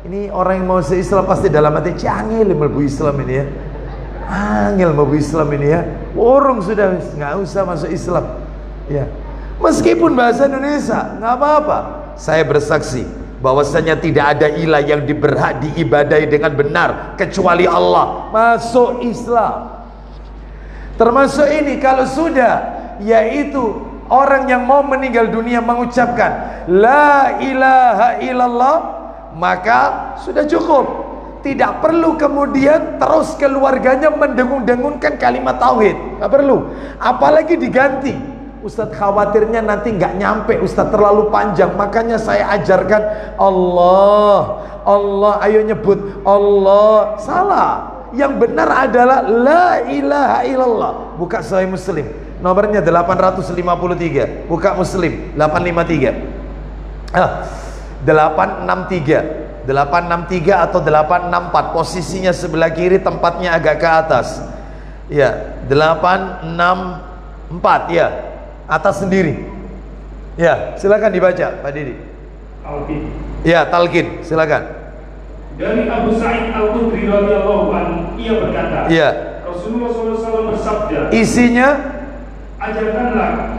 Ini orang yang mau masuk Islam pasti dalam hati canggih mlebu Islam ini ya. Angel mau Islam ini ya, orang sudah nggak usah masuk Islam ya, meskipun bahasa Indonesia nggak apa-apa. Saya bersaksi bahwasanya tidak ada ilah yang berhak diibadahi dengan benar kecuali Allah, masuk Islam. Termasuk ini kalau sudah, yaitu orang yang mau meninggal dunia mengucapkan la ilaha illallah, maka sudah cukup. Tidak perlu kemudian terus keluarganya mendengung-dengungkan kalimat tauhid, nggak perlu, apalagi diganti. Ustadz khawatirnya nanti nggak nyampe, Ustadz terlalu panjang, makanya saya ajarkan Allah, ayo nyebut Allah. Salah, yang benar adalah la ilaha illallah. Buka Sahih Muslim, nomornya 853, buka Muslim 853 863 atau 864, posisinya sebelah kiri, tempatnya agak ke atas ya. 864 ya, atas sendiri ya. Silakan dibaca Pak Didi. Talqin. Ya, talqin, silakan. Dari Abu Sa'id Al-Khudri radhiyallahu anhu, ia berkata, ya, Rasulullah SAW bersabda, isinya ajarkanlah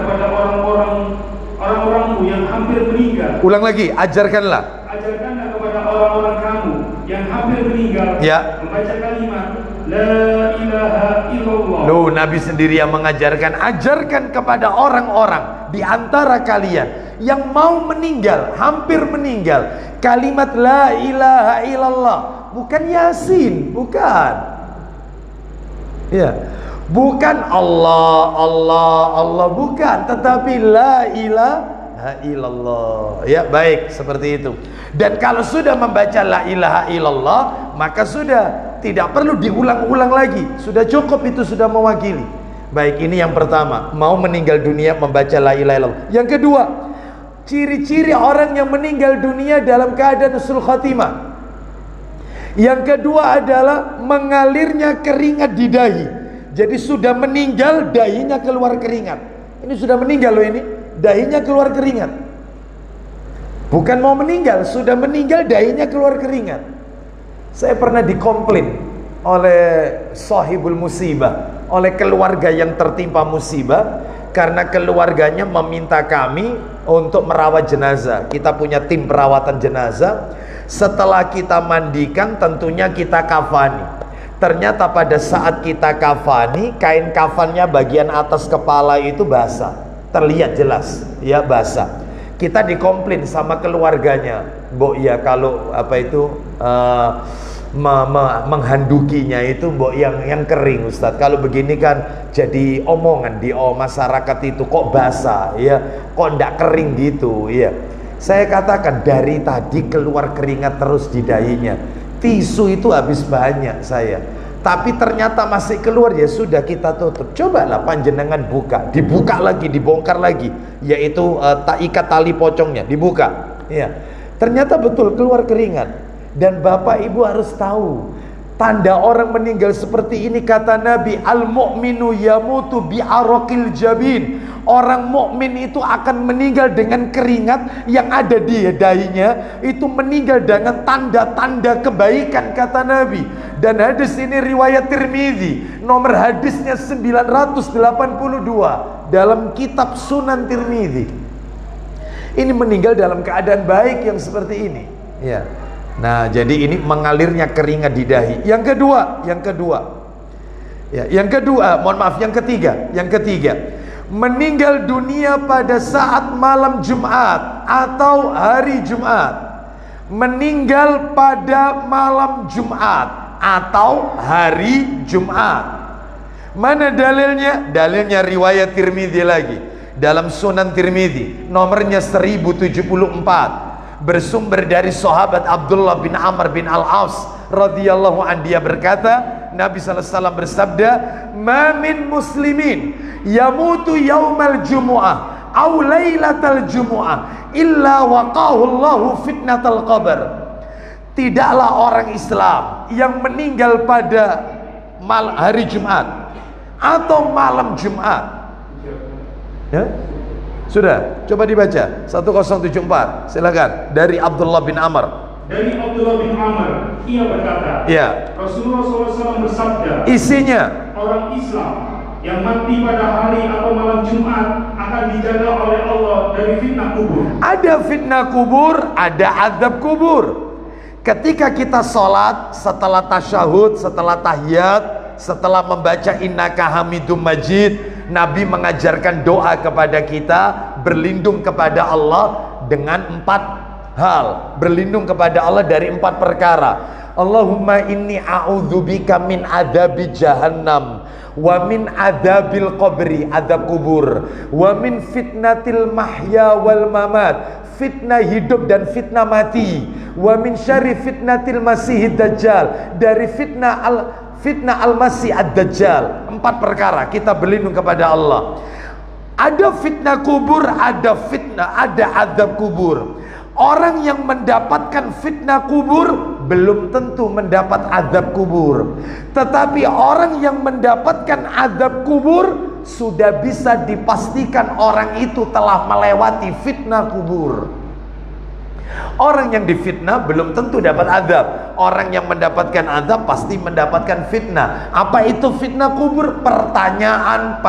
kepada orang-orangmu yang hampir meninggal. Ulang lagi, ajarkanlah Kepada orang-orang kamu yang hampir meninggal, ya, membaca kalimat la ilaha illallah. Loh, Nabi sendiri yang mengajarkan. Ajarkan kepada orang-orang di antara kalian yang mau meninggal, hampir meninggal, kalimat la ilaha illallah. Bukan Yasin, bukan. Ya, bukan Allah, bukan, tetapi la ilaha illallah. Ya, baik, seperti itu. Dan kalau sudah membaca la ilaha illallah, maka sudah tidak perlu diulang-ulang lagi, sudah cukup, itu sudah mewakili. Baik, ini yang pertama, mau meninggal dunia membaca la ilaha illallah. Yang kedua, ciri-ciri orang yang meninggal dunia dalam keadaan husnul khatimah. Yang kedua adalah mengalirnya keringat di dahi. Jadi sudah meninggal, dahinya keluar keringat. Ini sudah meninggal loh ini, dahinya keluar keringat. Bukan mau meninggal, sudah meninggal, dahinya keluar keringat. Saya pernah dikomplain oleh sahibul musibah, oleh keluarga yang tertimpa musibah, karena keluarganya meminta kami untuk merawat jenazah. Kita punya tim perawatan jenazah. Setelah kita mandikan, tentunya kita kafani. Ternyata pada saat kita kafani, kain kafannya bagian atas kepala itu basah, terlihat jelas, ya basah. Kita dikomplain sama keluarganya, Mbok ya kalau apa itu menghandukinya itu Mbok yang kering Ustadz. Kalau begini kan jadi omongan di masyarakat itu, kok basah ya, kok ndak kering gitu ya. Saya katakan dari tadi keluar keringat terus di dahinya, tisu itu habis banyak saya, tapi ternyata masih keluar, ya sudah kita tutup. Cobalah panjenengan buka, dibuka lagi, dibongkar lagi, yaitu tak ikat tali pocongnya, dibuka ya. Ternyata betul keluar keringat. Dan Bapak Ibu harus tahu, tanda orang meninggal seperti ini, kata Nabi, al-mu'minu yamutu bi'araqil jabin. Orang mukmin itu akan meninggal dengan keringat yang ada di dahinya, itu meninggal dengan tanda-tanda kebaikan, kata Nabi. Dan hadis ini riwayat Tirmidzi, nomor hadisnya 982 dalam kitab Sunan Tirmidzi. Ini meninggal dalam keadaan baik yang seperti ini ya. Nah, jadi ini mengalirnya keringat di dahi. Yang kedua, yang ketiga, meninggal dunia pada saat malam Jumat atau hari Jumat. Meninggal pada malam Jumat atau hari Jumat. Mana dalilnya? Dalilnya riwayat Tirmidzi lagi, dalam Sunan Tirmidzi, nomornya 1074. Bersumber dari sahabat Abdullah bin Amr bin Al-As radhiyallahu an, dia berkata, Nabi sallallahu alaihi wasallam bersabda, "Ma min muslimin yamutu yaumal jumu'ah aw lailatal jumu'ah illa waqahu Allahu fitnatal qabr." Tidaklah orang Islam yang meninggal pada hari Jumat atau malam Jumat. Ya? Sudah, coba dibaca 1074, silakan, dari Abdullah bin Amr. Dari Abdullah bin Amr, ia berkata, ya, Rasulullah SAW bersabda, isinya, orang Islam yang mati pada hari atau malam Jumat akan dijaga oleh Allah dari fitnah kubur. Ada fitnah kubur, ada azab kubur. Ketika kita sholat, setelah tasyahud, setelah tahiyat, setelah membaca innaka hamidum majid, Nabi mengajarkan doa kepada kita, berlindung kepada Allah dengan 4 hal. Berlindung kepada Allah dari 4 perkara. Allahumma inni a'udzubika min adabi jahannam, wa min adabil qabri, adab kubur, wa min fitnatil mahya wal mamat, fitnah hidup dan fitnah mati, wa min syarri fitnatil masihid dajjal, dari fitnah al-masih ad-dajjal. 4 perkara kita berlindung kepada Allah. Ada fitnah kubur, ada azab kubur. Orang yang mendapatkan fitnah kubur belum tentu mendapat azab kubur. Tetapi orang yang mendapatkan azab kubur sudah bisa dipastikan orang itu telah melewati fitnah kubur. Orang yang difitnah belum tentu dapat azab. Orang yang mendapatkan azab pasti mendapatkan fitnah. Apa itu fitnah kubur? Pertanyaan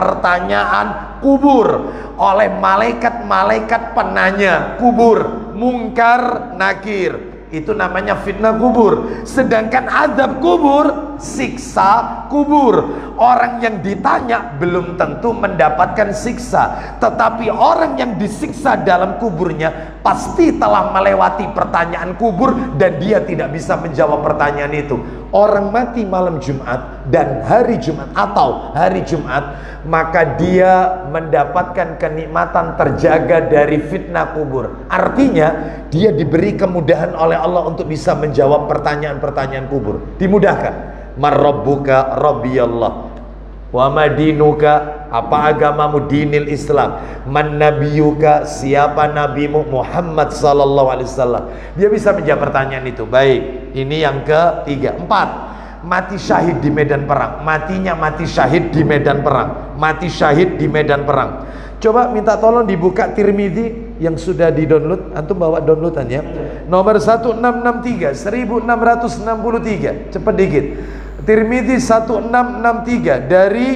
kubur oleh malaikat-malaikat penanya kubur, Munkar Nakir. Itu namanya fitnah kubur. Sedangkan azab kubur, siksa kubur. Orang yang ditanya belum tentu mendapatkan siksa, tetapi orang yang disiksa dalam kuburnya pasti telah melewati pertanyaan kubur dan dia tidak bisa menjawab pertanyaan itu. Orang mati malam Jumat dan hari Jumat atau hari Jumat, maka dia mendapatkan kenikmatan terjaga dari fitnah kubur. Artinya dia diberi kemudahan oleh Allah untuk bisa menjawab pertanyaan-pertanyaan kubur. Dimudahkan. Marrabbuka rabbiyallah, wa madinuka, apa agamamu, dinil Islam, man nabiyuka, siapa nabimu, Muhammad sallallahu alaihi wasallam. Dia bisa menjawab pertanyaan itu. Baik, ini yang ketiga. 4, mati syahid di medan perang. Matinya mati syahid di medan perang. Mati syahid di medan perang. Coba minta tolong dibuka Tirmidzi yang sudah di-download. Antum bawa downloadannya. Nomor 1663, 1663. Cepat dikit. Tirmidzi 1663 dari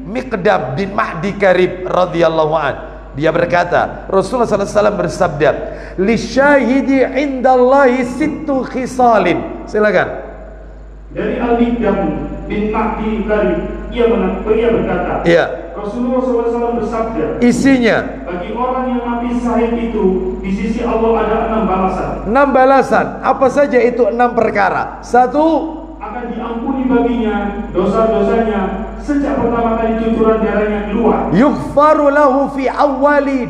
Miqdam bin Mahdi Karib radhiyallahu an. Dia berkata, Rasulullah SAW bersabda, "Lisyahidi indallahi sittu khisalin." Silakan. Dari Al-Miqdam bin Mahdi Karib, ia berkata, Iya. Rasulullah SAW bersabda, Isinya, bagi orang yang mati syahid itu di sisi Allah ada 6 balasan. 6 balasan. Apa saja itu 6 perkara? 1, akan diampuni baginya dosa-dosanya sejak pertama kali cucuran darahnya keluar. yughfaru lahu fi awwali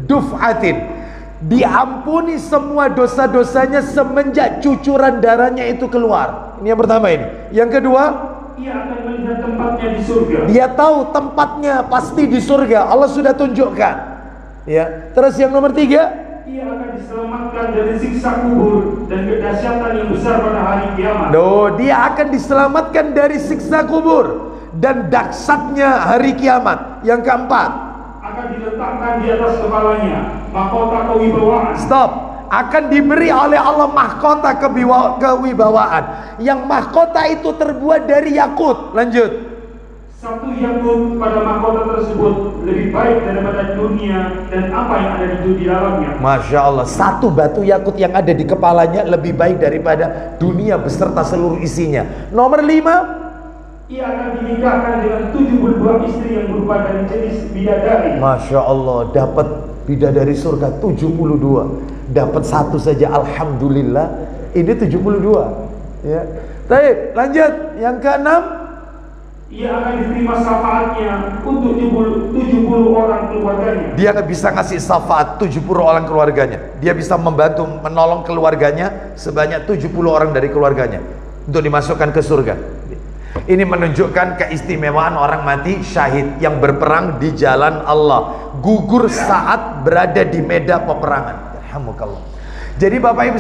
duf'atin. Diampuni semua dosa-dosanya semenjak cucuran darahnya itu keluar. Ini yang pertama ini. Yang kedua, Ia akan melihat tempatnya di surga. dia tahu tempatnya pasti di surga. Allah sudah tunjukkan. Ya. Terus yang nomor 3, Ia akan diselamatkan dari siksa kubur dan kedahsyatan yang besar pada hari kiamat. dia akan diselamatkan dari siksa kubur dan dahsyatnya hari kiamat. Yang keempat, Akan diletakkan di atas kepalanya mahkota kewibawaan. stop. Akan diberi oleh Allah mahkota kewibawaan. Yang mahkota itu terbuat dari yakut. Lanjut. Satu yakut pada mahkota tersebut lebih baik daripada dunia dan apa yang ada di dalamnya. Masya Allah, satu batu yakut yang ada di kepalanya lebih baik daripada dunia beserta seluruh isinya. Nomor 5, Ia akan dinikahkan dengan 72 istri yang berupa dari jenis bidadari. Masya Allah, dapat bidadari surga 72. Dapat satu saja, alhamdulillah. Ini 72. Ya. Baik, lanjut. Yang keenam, Ia akan diterima syafaatnya untuk 70 orang keluarganya. dia bisa ngasih syafaat 70 orang keluarganya. Dia bisa membantu menolong keluarganya sebanyak 70 orang dari keluarganya untuk dimasukkan ke surga. Ini menunjukkan keistimewaan orang mati syahid yang berperang di jalan Allah, gugur saat berada di medan peperangan. Alhamdulillah. Jadi Bapak Ibu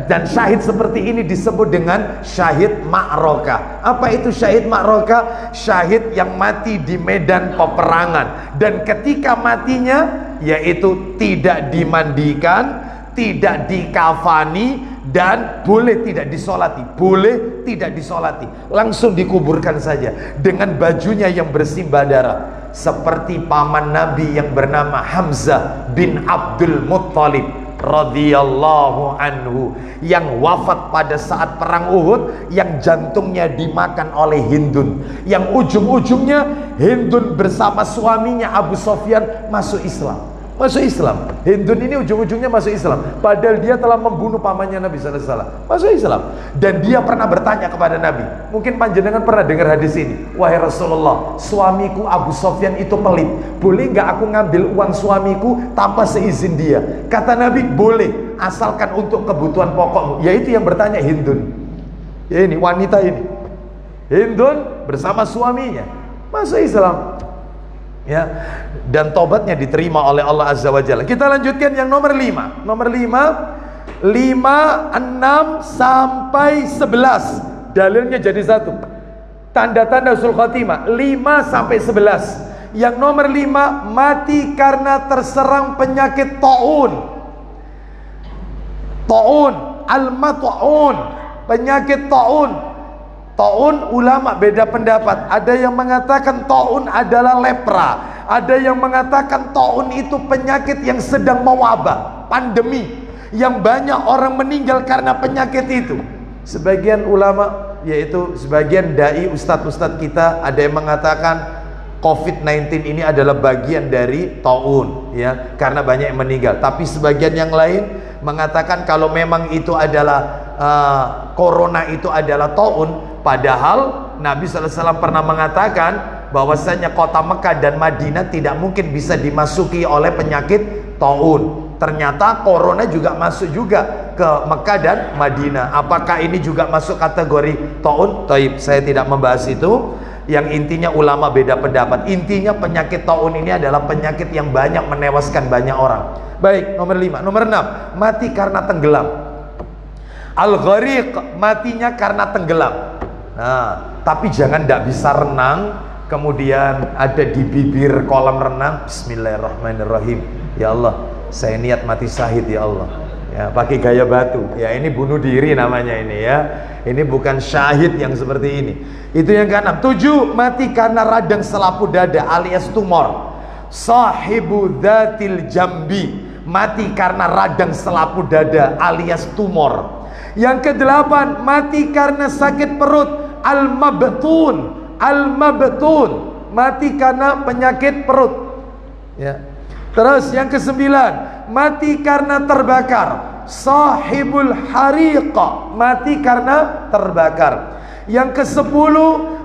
dan syahid seperti ini disebut dengan syahid ma'rokah. Apa itu syahid ma'rokah? Syahid yang mati di medan peperangan, dan ketika matinya yaitu tidak dimandikan, tidak dikafani, dan boleh tidak disolati. Boleh tidak disolati, langsung dikuburkan saja dengan bajunya yang bersimbah darah, seperti paman Nabi yang bernama Hamzah bin Abdul Muttalib radhiyallahu anhu, yang wafat pada saat perang Uhud, yang jantungnya dimakan oleh Hindun, yang ujung-ujungnya Hindun bersama suaminya Abu Sofyan masuk Islam. Masuk Islam. Hindun ini ujung-ujungnya masuk Islam, padahal dia telah membunuh pamannya Nabi sallallahu alaihi wasallam. Masuk Islam. Dan dia pernah bertanya kepada Nabi. Mungkin panjenengan pernah dengar hadis ini. Wahai Rasulullah, suamiku Abu Sofyan itu pelit. Boleh nggak aku ngambil uang suamiku tanpa seizin dia? Kata Nabi, boleh, asalkan untuk kebutuhan pokokmu. Yaitu yang bertanya Hindun. Ya, ini wanita ini. Hindun bersama suaminya masuk Islam. Ya, dan tobatnya diterima oleh Allah Azza wa Jalla. Kita lanjutkan yang nomor 5. Nomor 5, 5, 6 sampai 11. Dalilnya jadi satu. Tanda-tanda husnul khotimah 5 sampai 11. Yang nomor 5, mati karena terserang penyakit taun. Taun, al-mat'un, penyakit taun. Taun, ulama beda pendapat. Ada yang mengatakan taun adalah lepra, ada yang mengatakan taun itu penyakit yang sedang mewabah, pandemi, yang banyak orang meninggal karena penyakit itu. Sebagian ulama, yaitu sebagian dai, ustadz-ustadz kita, ada yang mengatakan COVID-19 ini adalah bagian dari taun, ya, karena banyak yang meninggal. Tapi sebagian yang lain mengatakan kalau memang itu adalah corona itu adalah taun. Padahal Nabi SAW pernah mengatakan bahwasanya kota Mekah dan Madinah tidak mungkin bisa dimasuki oleh penyakit taun. Ternyata corona juga masuk juga ke Mekah dan Madinah. Apakah ini juga masuk kategori taun? Taib, saya tidak membahas itu. Yang intinya ulama beda pendapat. Intinya penyakit taun ini adalah penyakit yang banyak menewaskan banyak orang. Baik, nomor 5. Nomor 6, mati karena tenggelam. Al-Ghariq, matinya karena tenggelam. Nah, tapi jangan tidak bisa renang, kemudian ada di bibir kolam renang, bismillahirrahmanirrahim. Ya Allah, saya niat mati syahid ya Allah. Ya, pakai gaya batu. Ya, ini bunuh diri namanya ini ya. Ini bukan syahid yang seperti ini. Itu yang keenam. 7, mati karena radang selaput dada alias tumor. Sahibu dzatil jambi, mati karena radang selaput dada alias tumor. Yang ke-8, mati karena sakit perut. Al-mabtun, mati karena penyakit perut. Ya. Terus yang ke-9, mati karena terbakar. Sahibul hariqa, mati karena terbakar. Yang ke-10,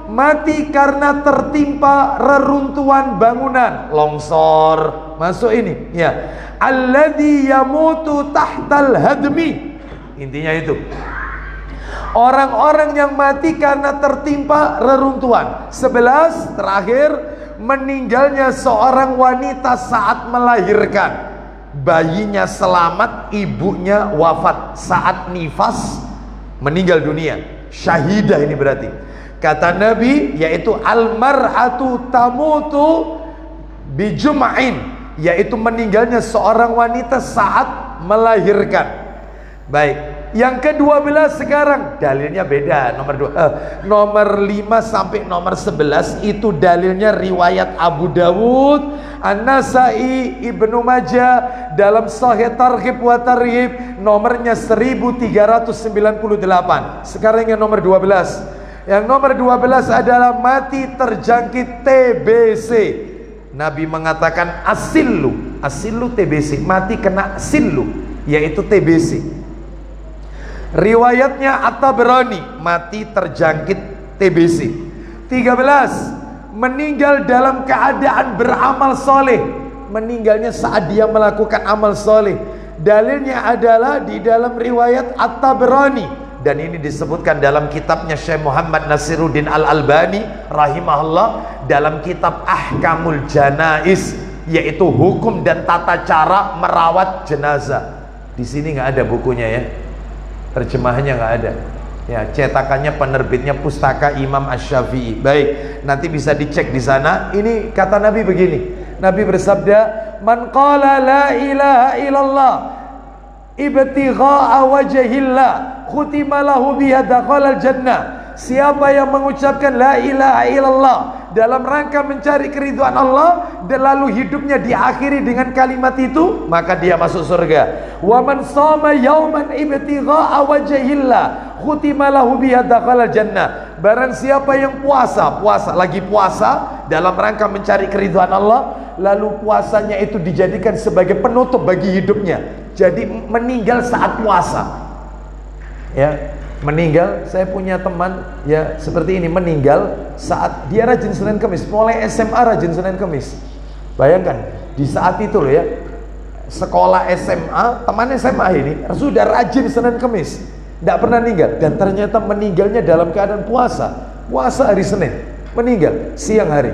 mati karena tertimpa reruntuhan bangunan, longsor. Masuk ini, ya. Alladzi yamutu tahtal hadmi. Intinya itu. Orang-orang yang mati karena tertimpa reruntuhan. 11, terakhir, meninggalnya seorang wanita saat melahirkan. Bayinya selamat, ibunya wafat saat nifas, meninggal dunia. Syahidah ini berarti. Kata Nabi, yaitu almar'atu tamutu bijum'in, yaitu meninggalnya seorang wanita saat melahirkan. Baik. Yang ke-12 sekarang dalilnya beda. Nomor 5 sampai nomor 11 itu dalilnya riwayat Abu Dawud, An-Nasai, Ibnu Majah dalam Sahih Targhib wa Tarhib nomornya 1398. Sekarang yang nomor 12. Yang nomor 12 adalah mati terjangkit TBC. Nabi mengatakan asillu TBC, mati kena sillu, yaitu TBC. Riwayatnya At-Tabrani, mati terjangkit TBC. 13, meninggal dalam keadaan beramal soleh. Meninggalnya saat dia melakukan amal soleh. Dalilnya adalah di dalam riwayat At-Tabrani, dan ini disebutkan dalam kitabnya Syekh Muhammad Nasiruddin Al-Albani rahimahullah dalam kitab Ahkamul Janaiz, yaitu hukum dan tata cara merawat jenazah. Di sini nggak ada bukunya ya. Terjemahannya nggak ada. Ya, cetakannya penerbitnya Pustaka Imam Asy-Syafi'i. Baik, nanti bisa dicek di sana. Ini kata Nabi begini. Nabi bersabda, "Man qala la ilaha illallah ibtigha'a wajhillah, khutima lahu biha dakhala al-jannah." Siapa yang mengucapkan la ilaha illallah dalam rangka mencari keridhaan Allah dan lalu hidupnya diakhiri dengan kalimat itu, maka dia masuk surga. Wa man shoma yauman ibtigha'a wajhillah, khutima lahu biha dakhala jannah. Barang siapa yang puasa dalam rangka mencari keridhaan Allah, lalu puasanya itu dijadikan sebagai penutup bagi hidupnya. Jadi meninggal saat puasa. Ya. Meninggal, saya punya teman ya seperti ini, meninggal saat dia rajin Senin Kemis, mulai SMA rajin Senin Kemis. Bayangkan di saat itu loh ya, sekolah SMA, teman SMA ini sudah rajin Senin Kemis, tidak pernah meninggal, dan ternyata meninggalnya dalam keadaan puasa hari Senin, meninggal siang hari.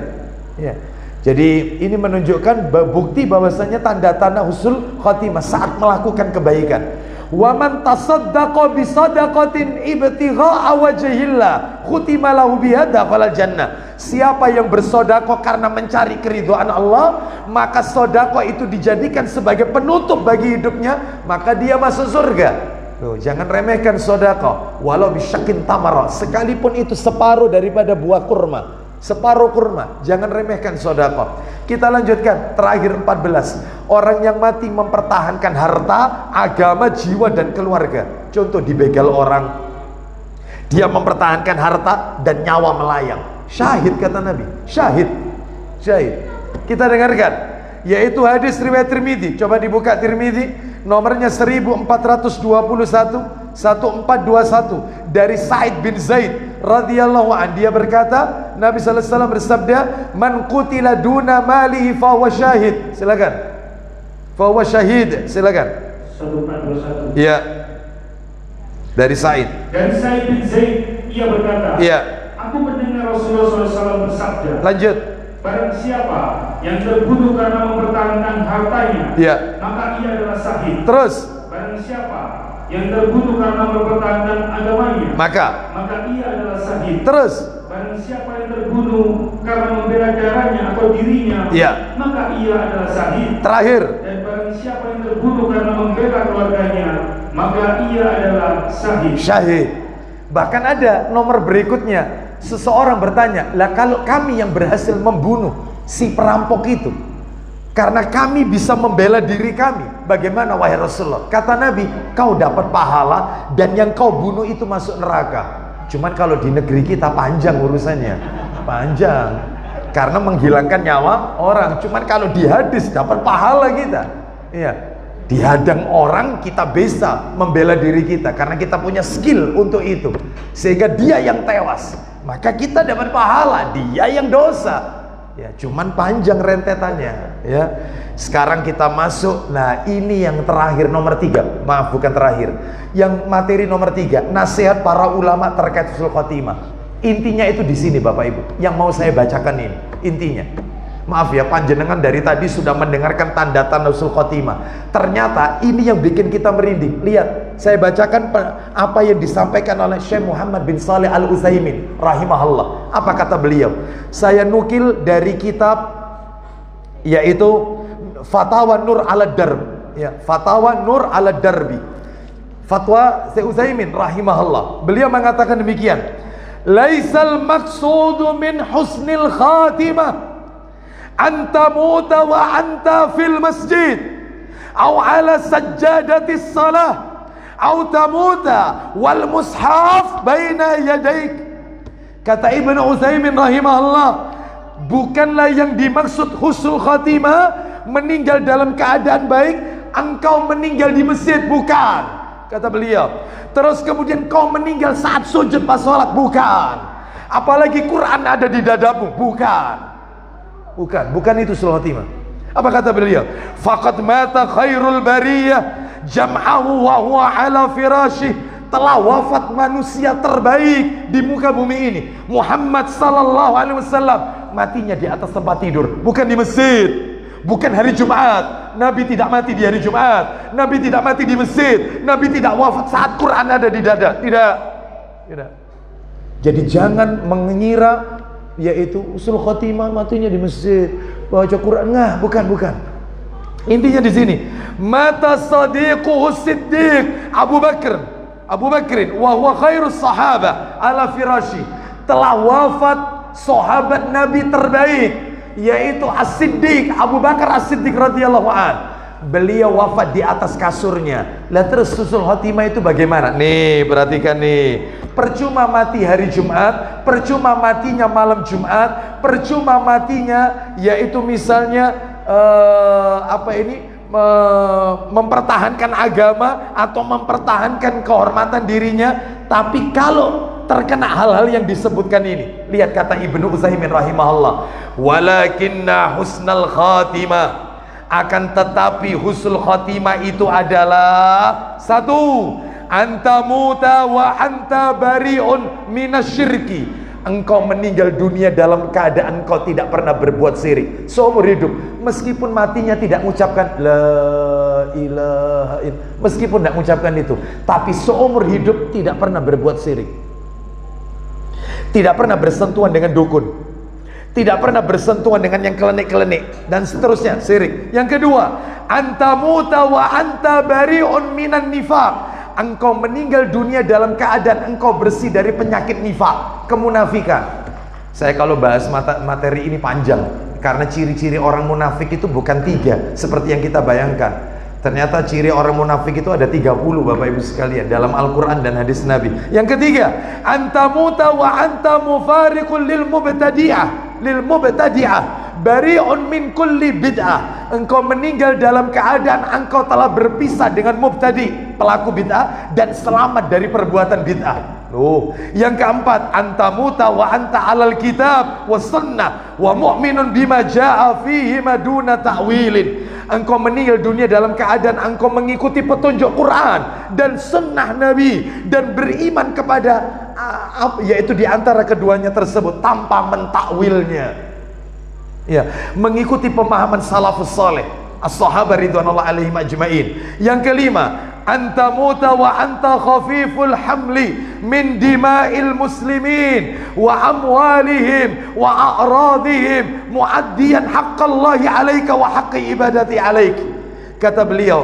Ya. Jadi ini menunjukkan bukti bahwasanya tanda-tanda husnul khotimah saat melakukan kebaikan. Wa man tasaddaqa bi shadaqatin ibtigha'a wajhillah, khutima lahu biha dakhala jannah. Siapa yang bersedekah karena mencari keridhaan Allah, maka sedekah itu dijadikan sebagai penutup bagi hidupnya, maka dia masuk surga. Loh, jangan remehkan sedekah, walau bisyakin tamara, sekalipun itu separuh daripada buah kurma. Separuh kurma, jangan remehkan sedekah. Kita lanjutkan, terakhir 14. Orang yang mati mempertahankan harta, agama, jiwa dan keluarga. Contoh dibegal orang, dia mempertahankan harta dan nyawa melayang. Syahid kata Nabi, syahid. Kita dengarkan, yaitu hadis riwayat Tirmidzi. Coba dibuka Tirmidzi, nomornya 1421 1421 dari Sa'id bin Zaid radhiyallahu an. Dia berkata, Nabi sallallahu alaihi wasallam bersabda, "Man qutila duna malihi fa huwa syahid." Silakan. Fa huwa syahid. Silakan. 1421. Iya. Dari Sa'id. Dari Sa'id bin Zaid, ia berkata, Iya. Aku mendengar Rasulullah SAW bersabda, Lanjut. barang siapa yang terbunuh karena mempertahankan hartanya, Iya. maka ia adalah syahid. Terus. Barang siapa yang terbunuh karena mempertahankan agamanya, maka ia adalah syahid. terus Barang siapa yang terbunuh karena membela darahnya atau dirinya, ya, maka ia adalah syahid. terakhir, Dan barang siapa yang terbunuh karena membela keluarganya, maka ia adalah syahid. syahid. Bahkan ada nomor berikutnya, seseorang bertanya, lah kalau kami yang berhasil membunuh si perampok itu, karena kami bisa membela diri kami, bagaimana wahai Rasulullah? Kata Nabi, kau dapat pahala dan yang kau bunuh itu masuk neraka. Cuman kalau di negeri kita panjang urusannya, panjang, karena menghilangkan nyawa orang. Cuman kalau di hadis dapat pahala kita, iya, dihadang orang kita bisa membela diri kita karena kita punya skill untuk itu, sehingga dia yang tewas, maka kita dapat pahala, dia yang dosa. Ya, cuman panjang rentetannya, ya. Sekarang kita masuk, nah ini yang terakhir, nomor 3. Maaf, bukan terakhir. Yang materi nomor 3, nasihat para ulama terkait husnul khotimah. Intinya itu di sini Bapak Ibu. Yang mau saya bacakan ini, intinya. Maaf ya, panjenengan dari tadi sudah mendengarkan tanda-tanda husnul khotimah. Ternyata ini yang bikin kita merinding. Lihat, saya bacakan apa yang disampaikan oleh Syekh Muhammad bin Shalih Al-Utsaimin rahimahullah. Apa kata beliau? Saya nukil dari kitab yaitu Fatawa Nur ala Darb, ya, Fatawa Nur ala Darbi, fatwa Syekh Utsaimin rahimahullah. Beliau mengatakan demikian, laisal maqsudu min husnil khatimah anta muta wa anta fil masjid au ala sajjadatis salah au tamuta wal mushaf baina yadaik. Kata Ibnu Utsaimin rahimahullah, bukanlah yang dimaksud husnul khatimah meninggal dalam keadaan baik, engkau meninggal di masjid, bukan, kata beliau. Terus kemudian kau meninggal saat sujud pas sholat, bukan. Apalagi Quran ada di dadamu, bukan. Bukan itu husnul khatimah. Apa kata beliau? Faqad mata khairul bariyah jam'ahu wa huwa ala firashih. Telah wafat manusia terbaik di muka bumi ini, Muhammad sallallahu alaihi wasallam. Matinya di atas tempat tidur, bukan di masjid, bukan hari Jumat. Nabi tidak mati di hari Jumat, Nabi tidak mati di masjid, Nabi tidak wafat saat Quran ada di dada. Tidak. Jadi jangan mengira yaitu husnul khotimah matinya di masjid, baca Quran. Nah, bukan. Intinya di sini, mata sadiquhu Siddiq Abu Bakrin wa huwa khairus sahaba ala firashi. Telah wafat sahabat Nabi terbaik, yaitu As-Siddiq, Abu Bakar As-Siddiq radhiyallahu an. Beliau wafat di atas kasurnya. Lah terus husnul khotimah itu bagaimana? Nih, perhatikan nih. Percuma mati hari Jumat, percuma matinya malam Jumat, percuma matinya yaitu misalnya mempertahankan agama atau mempertahankan kehormatan dirinya. Tapi kalau terkena hal-hal yang disebutkan ini, lihat kata Ibnu Utsaimin rahimahullah, walakinna husnal khatimah, akan tetapi husnul khatimah itu adalah satu, anta muta wa anta bari'un minasyirki, engkau meninggal dunia dalam keadaan engkau tidak pernah berbuat syirik seumur hidup, meskipun matinya tidak mengucapkan la ilaha illallah, meskipun tidak mengucapkan itu, tapi seumur hidup tidak pernah berbuat syirik, tidak pernah bersentuhan dengan dukun, tidak pernah bersentuhan dengan yang kelenik-kelenik dan seterusnya, syirik. Yang kedua, anta muta wa anta bari'un minan nifaq, engkau meninggal dunia dalam keadaan engkau bersih dari penyakit nifak, kemunafikan. Saya kalau bahas materi ini panjang, karena ciri-ciri orang munafik itu bukan 3 seperti yang kita bayangkan. Ternyata ciri orang munafik itu ada 30 Bapak Ibu sekalian dalam Al-Quran dan hadis Nabi. Yang ketiga, anta muta wa anta mufariqul lil mubtadi'ah bari'un min kulli bid'ah, engkau meninggal dalam keadaan engkau telah berpisah dengan mubtadi, pelaku bid'ah, dan selamat dari perbuatan bid'ah. Yang keempat, anta muta wa anta alal kitab wa sunnah wa mu'minun bima ja'a fihi maduna ta'wilin, engkau meninggal dunia dalam keadaan engkau mengikuti petunjuk Quran dan sunnah Nabi dan beriman kepada yaitu diantara keduanya tersebut tanpa mentakwilnya. Ya, mengikuti pemahaman salafus saleh, as-sahabah ridwanullah alaihim ajmain. Yang kelima, anta muta wa anta khafiful hamli min dima'il muslimin wa amwalihim wa a'radihim muaddiyan haqqallahi alaika wa haqqi ibadati alaik. Kata beliau,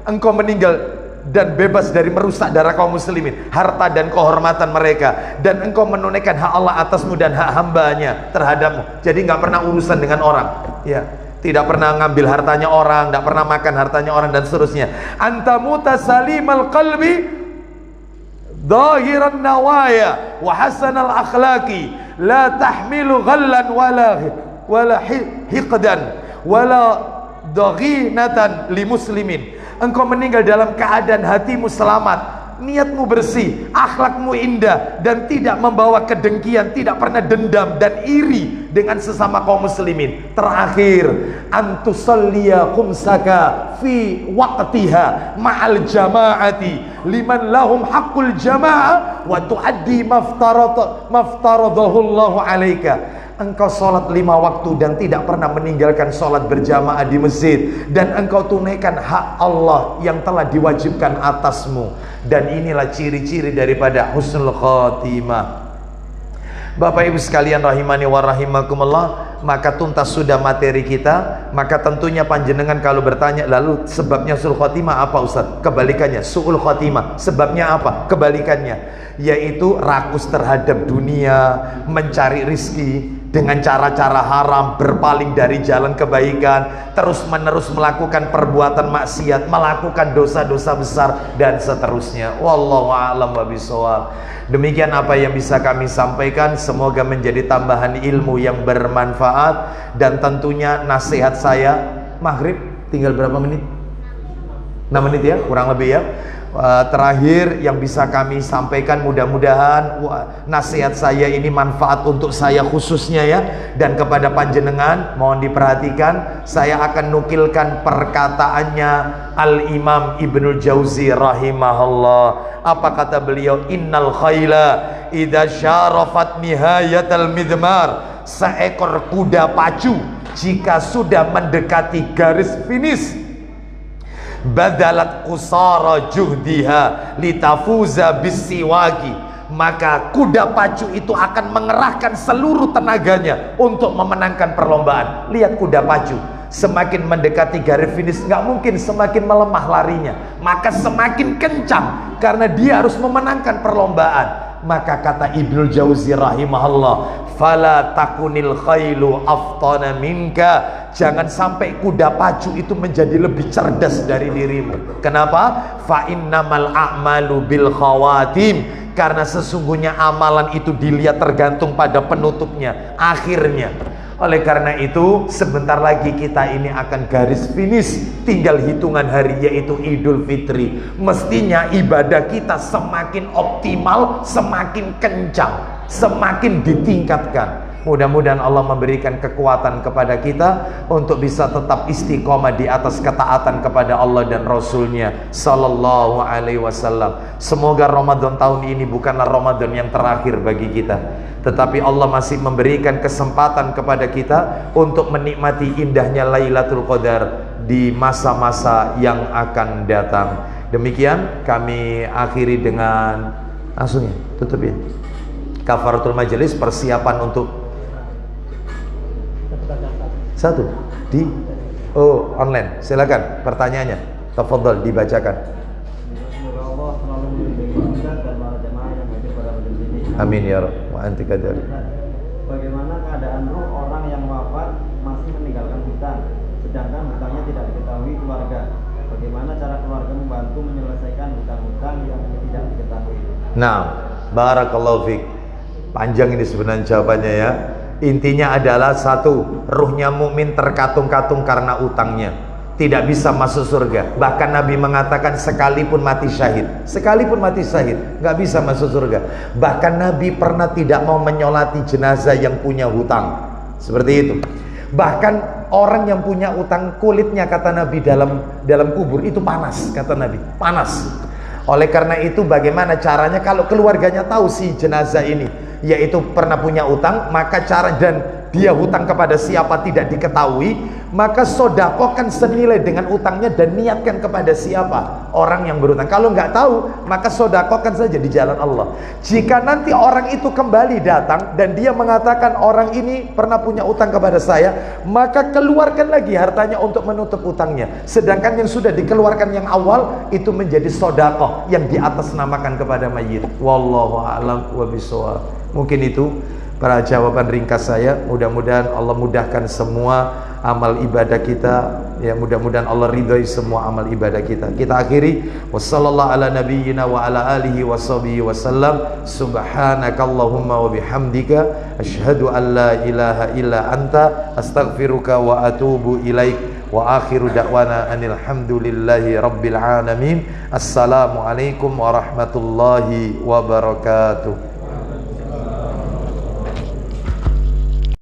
engkau meninggal dan bebas dari merusak darah kaum muslimin, harta dan kehormatan mereka, dan engkau menunaikan hak Allah atasmu dan hak hambanya terhadapmu. Jadi nggak pernah urusan dengan orang, ya, tidak pernah ngambil hartanya orang, tidak pernah makan hartanya orang, dan seterusnya. Anta mutasalimal qalbi zahiran nawaya wa hasanal akhlaqi la tahmilu ghallan wala hiqdan wala daghinatan li muslimin. Engkau meninggal dalam keadaan hatimu selamat, niatmu bersih, akhlakmu indah, dan tidak membawa kedengkian, tidak pernah dendam dan iri dengan sesama kaum muslimin. Terakhir, antusalliya khumsaka fi waqtiha ma'al jama'ati liman lahum haqqul jama'ah wa tuaddi maftaradahu Allahu alaika. Engkau sholat 5 waktu dan tidak pernah meninggalkan sholat berjamaah di masjid, dan engkau tunaikan hak Allah yang telah diwajibkan atasmu. Dan inilah ciri-ciri daripada husnul khatimah. Bapak ibu sekalian rahimani wa rahimakumullah, maka tuntas sudah materi kita. Maka tentunya panjenengan kalau bertanya, lalu sebabnya su'ul khatimah apa Ustaz? Kebalikannya, su'ul khatimah sebabnya apa? Kebalikannya, yaitu rakus terhadap dunia, mencari rizki dengan cara-cara haram, berpaling dari jalan kebaikan, terus menerus melakukan perbuatan maksiat, melakukan dosa-dosa besar, dan seterusnya. Wallahu a'lam wa bishawab. Demikian apa yang bisa kami sampaikan, semoga menjadi tambahan ilmu yang bermanfaat. Dan tentunya nasihat saya, maghrib tinggal berapa menit? 6 menit ya, kurang lebih ya. Terakhir yang bisa kami sampaikan, mudah-mudahan nasihat saya ini manfaat untuk saya khususnya ya, dan kepada panjenengan mohon diperhatikan. Saya akan nukilkan perkataannya Al-Imam Ibnul Jauzi rahimahullah. Apa kata beliau? Innal khayla idza syarafat nihayatal midmar, seekor kuda pacu jika sudah mendekati garis finish, badalat qusara juhdiha litafuza bisiwagi, maka kuda pacu itu akan mengerahkan seluruh tenaganya untuk memenangkan perlombaan. Lihat kuda pacu, semakin mendekati garis finish nggak mungkin semakin melemah larinya, maka semakin kencang karena dia harus memenangkan perlombaan. Maka kata Ibnul Jauzi rahimahullah, fala takunil khailu aftana minka, jangan sampai kuda pacu itu menjadi lebih cerdas dari dirimu. Kenapa? Fa innamal a'malu bil khawatim, karena sesungguhnya amalan itu dilihat tergantung pada penutupnya, akhirnya. Oleh karena itu sebentar lagi kita ini akan garis finish, tinggal hitungan hari yaitu Idul Fitri. Mestinya ibadah kita semakin optimal, semakin kencang, semakin ditingkatkan. Mudah-mudahan Allah memberikan kekuatan kepada kita untuk bisa tetap istiqomah di atas ketaatan kepada Allah dan Rasulnya Sallallahu Alaihi Wasallam. Semoga Ramadan tahun ini bukanlah Ramadan yang terakhir bagi kita, tetapi Allah masih memberikan kesempatan kepada kita untuk menikmati indahnya Lailatul Qadar di masa-masa yang akan datang. Demikian kami akhiri dengan langsung ya, tutup ya. Kafaratul majelis, persiapan untuk satu di online. Silakan pertanyaannya, tafadhol dibacakan. Semoga Allah selalu melindungi kita dan para jemaah yang hadir pada majelis ini. Amin ya rabb wa anti kadari. Bagaimana keadaan ruh orang yang wafat masih meninggalkan hutang, sedangkan hutangnya tidak diketahui keluarga? Bagaimana cara keluarga membantu menyelesaikan hutang-hutang yang tidak diketahui? Nah, barakallahu fiik. Panjang ini sebenarnya jawabannya ya. Intinya adalah satu, ruhnya mukmin terkatung-katung karena utangnya, tidak bisa masuk surga. Bahkan Nabi mengatakan sekalipun mati syahid, nggak bisa masuk surga. Bahkan Nabi pernah tidak mau menyolati jenazah yang punya hutang, seperti itu. Bahkan orang yang punya utang, kulitnya kata Nabi dalam kubur itu panas, kata Nabi, panas. Oleh karena itu bagaimana caranya kalau keluarganya tahu si jenazah ini yaitu pernah punya utang, maka cara dan dia hutang kepada siapa tidak diketahui, maka sodakokan senilai dengan utangnya dan niatkan kepada siapa orang yang berhutang. Kalau nggak tahu, maka sodakokan saja di jalan Allah. Jika nanti orang itu kembali datang dan dia mengatakan orang ini pernah punya utang kepada saya, maka keluarkan lagi hartanya untuk menutup utangnya. Sedangkan yang sudah dikeluarkan yang awal itu menjadi sodakoh yang diatasnamakan kepada mayit. Wallahu a'lam wa bishawab. Mungkin itu para jawaban ringkas saya. Mudah-mudahan Allah mudahkan semua amal ibadah kita, ya, mudah-mudahan Allah ridhoi semua amal ibadah kita. Kita akhiri wassallallahu ala nabiyyina wa ala alihi washabihi wasallam. Subhanakallahumma wa bihamdika asyhadu an la ilaha illa anta astaghfiruka wa atubu ilaik. Wa akhiru da'wana anil hamdulillahi rabbil alamin. Assalamualaikum warahmatullahi wabarakatuh.